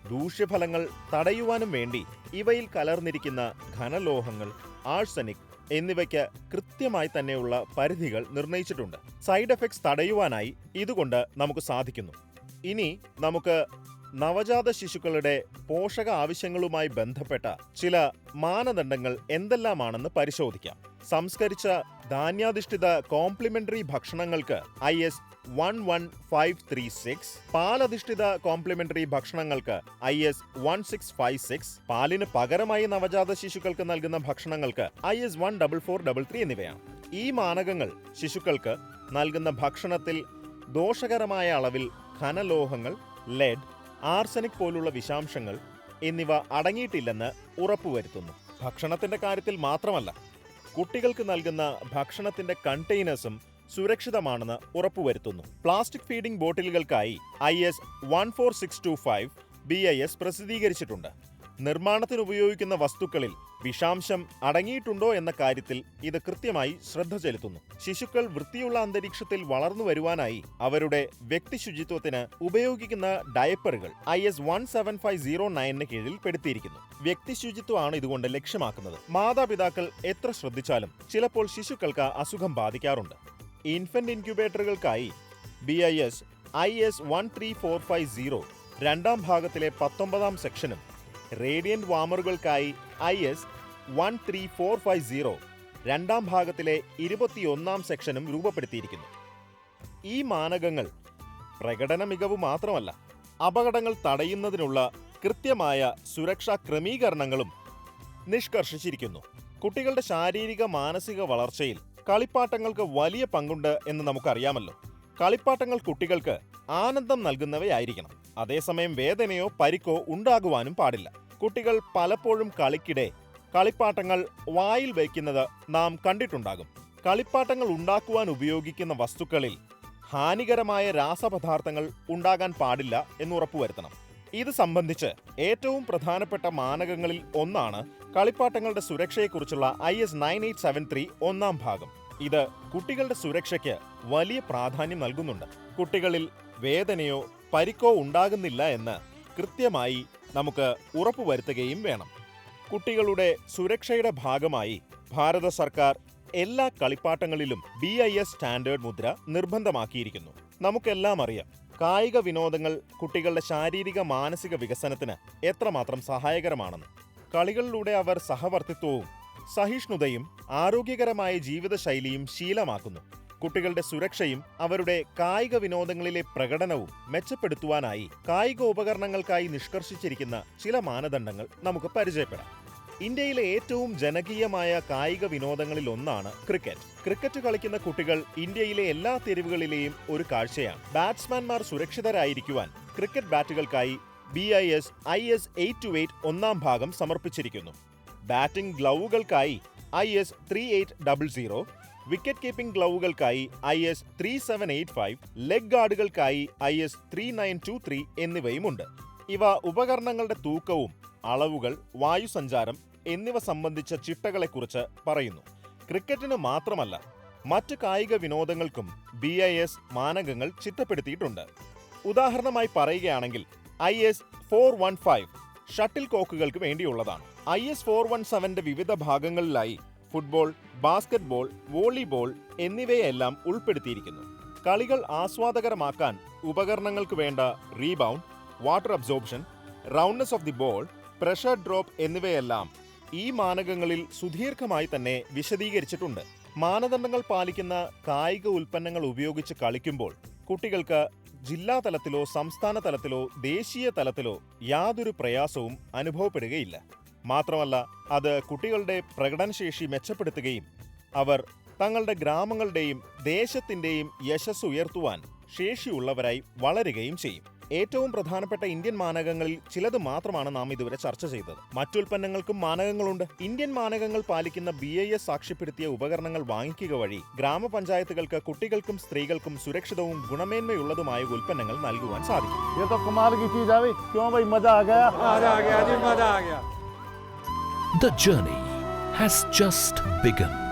ദൂഷ്യഫലങ്ങൾ തടയുവാനും വേണ്ടി ഇവയിൽ കലർന്നിരിക്കുന്ന ഘനലോഹങ്ങൾ, ആഴ്സനിക്, എന്നിവയ്ക്ക് കൃത്യമായി തന്നെയുള്ള പരിധികൾ നിർണയിച്ചിട്ടുണ്ട്. സൈഡ് എഫക്ട്സ് തടയുവാനായി ഇതുകൊണ്ട് നമുക്ക് സാധിക്കുന്നു. ഇനി നമുക്ക് നവജാത ശിശുക്കളുടെ പോഷക ആവശ്യങ്ങളുമായി ബന്ധപ്പെട്ട ചില മാനദണ്ഡങ്ങൾ എന്തെല്ലാമാണെന്ന് പരിശോധിക്കാം. സംസ്കരിച്ച ധാന്യാധിഷ്ഠിത കോംപ്ലിമെന്ററി ഭക്ഷണങ്ങൾക്ക് IS 11536, പാലധിഷ്ഠിത കോംപ്ലിമെന്ററി ഭക്ഷണങ്ങൾക്ക് IS 1656, പാലിന് പകരമായി നവജാത ശിശുക്കൾക്ക് നൽകുന്ന ഭക്ഷണങ്ങൾക്ക് IS 14433 എന്നിവയാണ്. ഈ മാനകങ്ങൾ ശിശുക്കൾക്ക് നൽകുന്ന ഭക്ഷണത്തിൽ ദോഷകരമായ അളവിൽ ഖനലോഹങ്ങൾ, ലെഡ്, ആർസനിക് പോലുള്ള വിഷാംശങ്ങൾ എന്നിവ അടങ്ങിയിട്ടില്ലെന്ന് ഉറപ്പുവരുത്തുന്നു. ഭക്ഷണത്തിന്റെ കാര്യത്തിൽ മാത്രമല്ല, കുട്ടികൾക്ക് നൽകുന്ന ഭക്ഷണത്തിന്റെ കണ്ടെയ്നേഴ്സും സുരക്ഷിതമാണെന്ന് ഉറപ്പുവരുത്തുന്നു. പ്ലാസ്റ്റിക് ഫീഡിംഗ് ബോട്ടിലുകൾക്കായി IS 14625 BIS പ്രസിദ്ധീകരിച്ചിട്ടുണ്ട്. നിർമ്മാണത്തിന് ഉപയോഗിക്കുന്ന വസ്തുക്കളിൽ വിഷാംശം അടങ്ങിയിട്ടുണ്ടോ എന്ന കാര്യത്തിൽ ഇത് കൃത്യമായി ശ്രദ്ധ ചെലുത്തുന്നു. ശിശുക്കൾ വൃത്തിയുള്ള അന്തരീക്ഷത്തിൽ വളർന്നു വരുവാനായി അവരുടെ വ്യക്തി ശുചിത്വത്തിന് ഉപയോഗിക്കുന്ന ഡയപ്പറുകൾ IS 17509 കീഴിൽ പെടുത്തിയിരിക്കുന്നു. വ്യക്തി ശുചിത്വമാണ് ഇതുകൊണ്ട് ലക്ഷ്യമാക്കുന്നത്. മാതാപിതാക്കൾ എത്ര ശ്രദ്ധിച്ചാലും ചിലപ്പോൾ ശിശുക്കൾക്ക് അസുഖം ബാധിക്കാറുണ്ട്. ഇൻഫന്റ് ഇൻക്യുബേറ്ററുകൾക്കായി BIS IS 13450 രണ്ടാം ഭാഗത്തിലെ 19-ാം സെക്ഷനും റേഡിയന്റ് വാമറുകൾക്കായി IS 13450 രണ്ടാം ഭാഗത്തിലെ 21-ാം സെക്ഷനും രൂപപ്പെടുത്തിയിരിക്കുന്നു. ഈ മാനകങ്ങൾ പ്രകടന മികവ് മാത്രമല്ല, അപകടങ്ങൾ തടയുന്നതിനുള്ള കൃത്യമായ സുരക്ഷാ ക്രമീകരണങ്ങളും നിഷ്കർഷിച്ചിരിക്കുന്നു. കുട്ടികളുടെ ശാരീരിക മാനസിക വളർച്ചയിൽ കളിപ്പാട്ടങ്ങൾക്ക് വലിയ പങ്കുണ്ട് എന്ന് നമുക്കറിയാമല്ലോ. കളിപ്പാട്ടങ്ങൾ കുട്ടികൾക്ക് ആനന്ദം നൽകുന്നവയായിരിക്കണം. അതേസമയം വേദനയോ പരിക്കോ ഉണ്ടാകുവാനും പാടില്ല. കുട്ടികൾ പലപ്പോഴും കളിക്കിടെ കളിപ്പാട്ടങ്ങൾ വായിൽ വയ്ക്കുന്നത് നാം കണ്ടിട്ടുണ്ടാകും. കളിപ്പാട്ടങ്ങൾ ഉണ്ടാക്കുവാൻ ഉപയോഗിക്കുന്ന വസ്തുക്കളിൽ ഹാനികരമായ രാസപദാർത്ഥങ്ങൾ ഉണ്ടാകാൻ പാടില്ല എന്ന് ഉറപ്പുവരുത്തണം. ഇത് സംബന്ധിച്ച് ഏറ്റവും പ്രധാനപ്പെട്ട മാനകങ്ങളിൽ ഒന്നാണ് കളിപ്പാട്ടങ്ങളുടെ സുരക്ഷയെക്കുറിച്ചുള്ള IS 9873 ഒന്നാം ഭാഗം. ഇത് കുട്ടികളുടെ സുരക്ഷയ്ക്ക് വലിയ പ്രാധാന്യം നൽകുന്നുണ്ട്. കുട്ടികളിൽ വേദനയോ പരിക്കോ ഉണ്ടാകുന്നില്ല എന്ന് കൃത്യമായി നമുക്ക് ഉറപ്പുവരുത്തുകയും വേണം. കുട്ടികളുടെ സുരക്ഷയുടെ ഭാഗമായി ഭാരത സർക്കാർ എല്ലാ കളിപ്പാട്ടങ്ങളിലും BIS സ്റ്റാൻഡേർഡ് മുദ്ര നിർബന്ധമാക്കിയിരിക്കുന്നു. നമുക്കെല്ലാം അറിയാം, കായിക വിനോദങ്ങൾ കുട്ടികളുടെ ശാരീരിക മാനസിക വികസനത്തിന് എത്രമാത്രം സഹായകരമാണെന്ന്. കളികളിലൂടെ അവർ സഹവർത്തിത്വവും സഹിഷ്ണുതയും ആരോഗ്യകരമായ ജീവിതശൈലിയും ശീലമാക്കുന്നു. കുട്ടികളുടെ സുരക്ഷയും അവരുടെ കായിക വിനോദങ്ങളിലെ പ്രകടനവും മെച്ചപ്പെടുത്തുവാനായി കായിക ഉപകരണങ്ങൾക്കായി നിഷ്കർഷിച്ചിരിക്കുന്ന ചില മാനദണ്ഡങ്ങൾ നമുക്ക് പരിചയപ്പെടാം. ഇന്ത്യയിലെ ഏറ്റവും ജനകീയമായ കായിക വിനോദങ്ങളിൽ ഒന്നാണ് ക്രിക്കറ്റ്. ക്രിക്കറ്റ് കളിക്കുന്ന കുട്ടികൾ ഇന്ത്യയിലെ എല്ലാ തെരുവുകളിലെയും ഒരു കാഴ്ചയാണ്. ബാറ്റ്സ്മാൻമാർ സുരക്ഷിതരായിരിക്കുവാൻ ക്രിക്കറ്റ് ബാറ്റുകൾക്കായി BIS IS 828 ഒന്നാം ഭാഗം സമർപ്പിച്ചിരിക്കുന്നു. ബാറ്റിംഗ് ഗ്ലൗവുകൾക്കായി IS 3800, വിക്കറ്റ് കീപ്പിംഗ് ഗ്ലൗവുകൾക്കായി IS 3785, ലെഗ് ഗാർഡുകൾക്കായി IS 3923 എന്നിവയുമുണ്ട്. ഇവ ഉപകരണങ്ങളുടെ തൂക്കവും അളവുകൾ, വായുസഞ്ചാരം എന്നിവ സംബന്ധിച്ച ചിട്ടകളെക്കുറിച്ച് പറയുന്നു. ക്രിക്കറ്റിന് മാത്രമല്ല, മറ്റ് കായിക വിനോദങ്ങൾക്കും BIS മാനകങ്ങൾ ചിട്ടപ്പെടുത്തിയിട്ടുണ്ട്. ഉദാഹരണമായി പറയുകയാണെങ്കിൽ IS 415 ഷട്ടിൽ കോക്കുകൾക്ക് വേണ്ടിയുള്ളതാണ്. IS 417ന്റെ വിവിധ ഭാഗങ്ങളിലായി ഫുട്ബോൾ, ബാസ്കറ്റ്ബോൾ, വോളിബോൾ എന്നിവയെല്ലാം ഉൾപ്പെടുത്തിയിരിക്കുന്നു. കളികൾ ആസ്വാദകരമാക്കാൻ ഉപകരണങ്ങൾക്ക് വേണ്ട rebound, water absorption, roundness of the ball, pressure drop എന്നിവയെല്ലാം ഈ മാനകങ്ങളിൽ സുദീർഘമായി തന്നെ വിശദീകരിച്ചിട്ടുണ്ട്. മാനദണ്ഡങ്ങൾ പാലിക്കുന്ന കായിക ഉൽപ്പന്നങ്ങൾ ഉപയോഗിച്ച് കളിക്കുമ്പോൾ കുട്ടികൾക്ക് ജില്ലാ തലത്തിലോ സംസ്ഥാന തലത്തിലോ ദേശീയ തലത്തിലോ യാതൊരു പ്രയാസവും അനുഭവപ്പെടുകയില്ല. മാത്രമല്ല, അത് കുട്ടികളുടെ പ്രകടനശേഷി മെച്ചപ്പെടുത്തുകയും അവർ തങ്ങളുടെ ഗ്രാമങ്ങളുടെയും ദേശത്തിന്റെയും യശസ് ഉയർത്തുവാൻ ശേഷിയുള്ളവരായി വളരുകയും ചെയ്യും. ഏറ്റവും പ്രധാനപ്പെട്ട ഇന്ത്യൻ മാനകങ്ങളിൽ ചിലത് മാത്രമാണ് നാം ഇതുവരെ ചർച്ച ചെയ്തത്. മറ്റുൽപ്പന്നങ്ങൾക്കും മാനകങ്ങളുണ്ട്. ഇന്ത്യൻ മാനകങ്ങൾ പാലിക്കുന്ന BIS സാക്ഷ്യപ്പെടുത്തിയ ഉപകരണങ്ങൾ വാങ്ങിക്കുക വഴി ഗ്രാമപഞ്ചായത്തുകൾക്ക് കുട്ടികൾക്കും സ്ത്രീകൾക്കും സുരക്ഷിതവും ഗുണമേന്മയുള്ളതുമായ ഉൽപ്പന്നങ്ങൾ നൽകുവാൻ സാധിക്കും. The journey has just begun.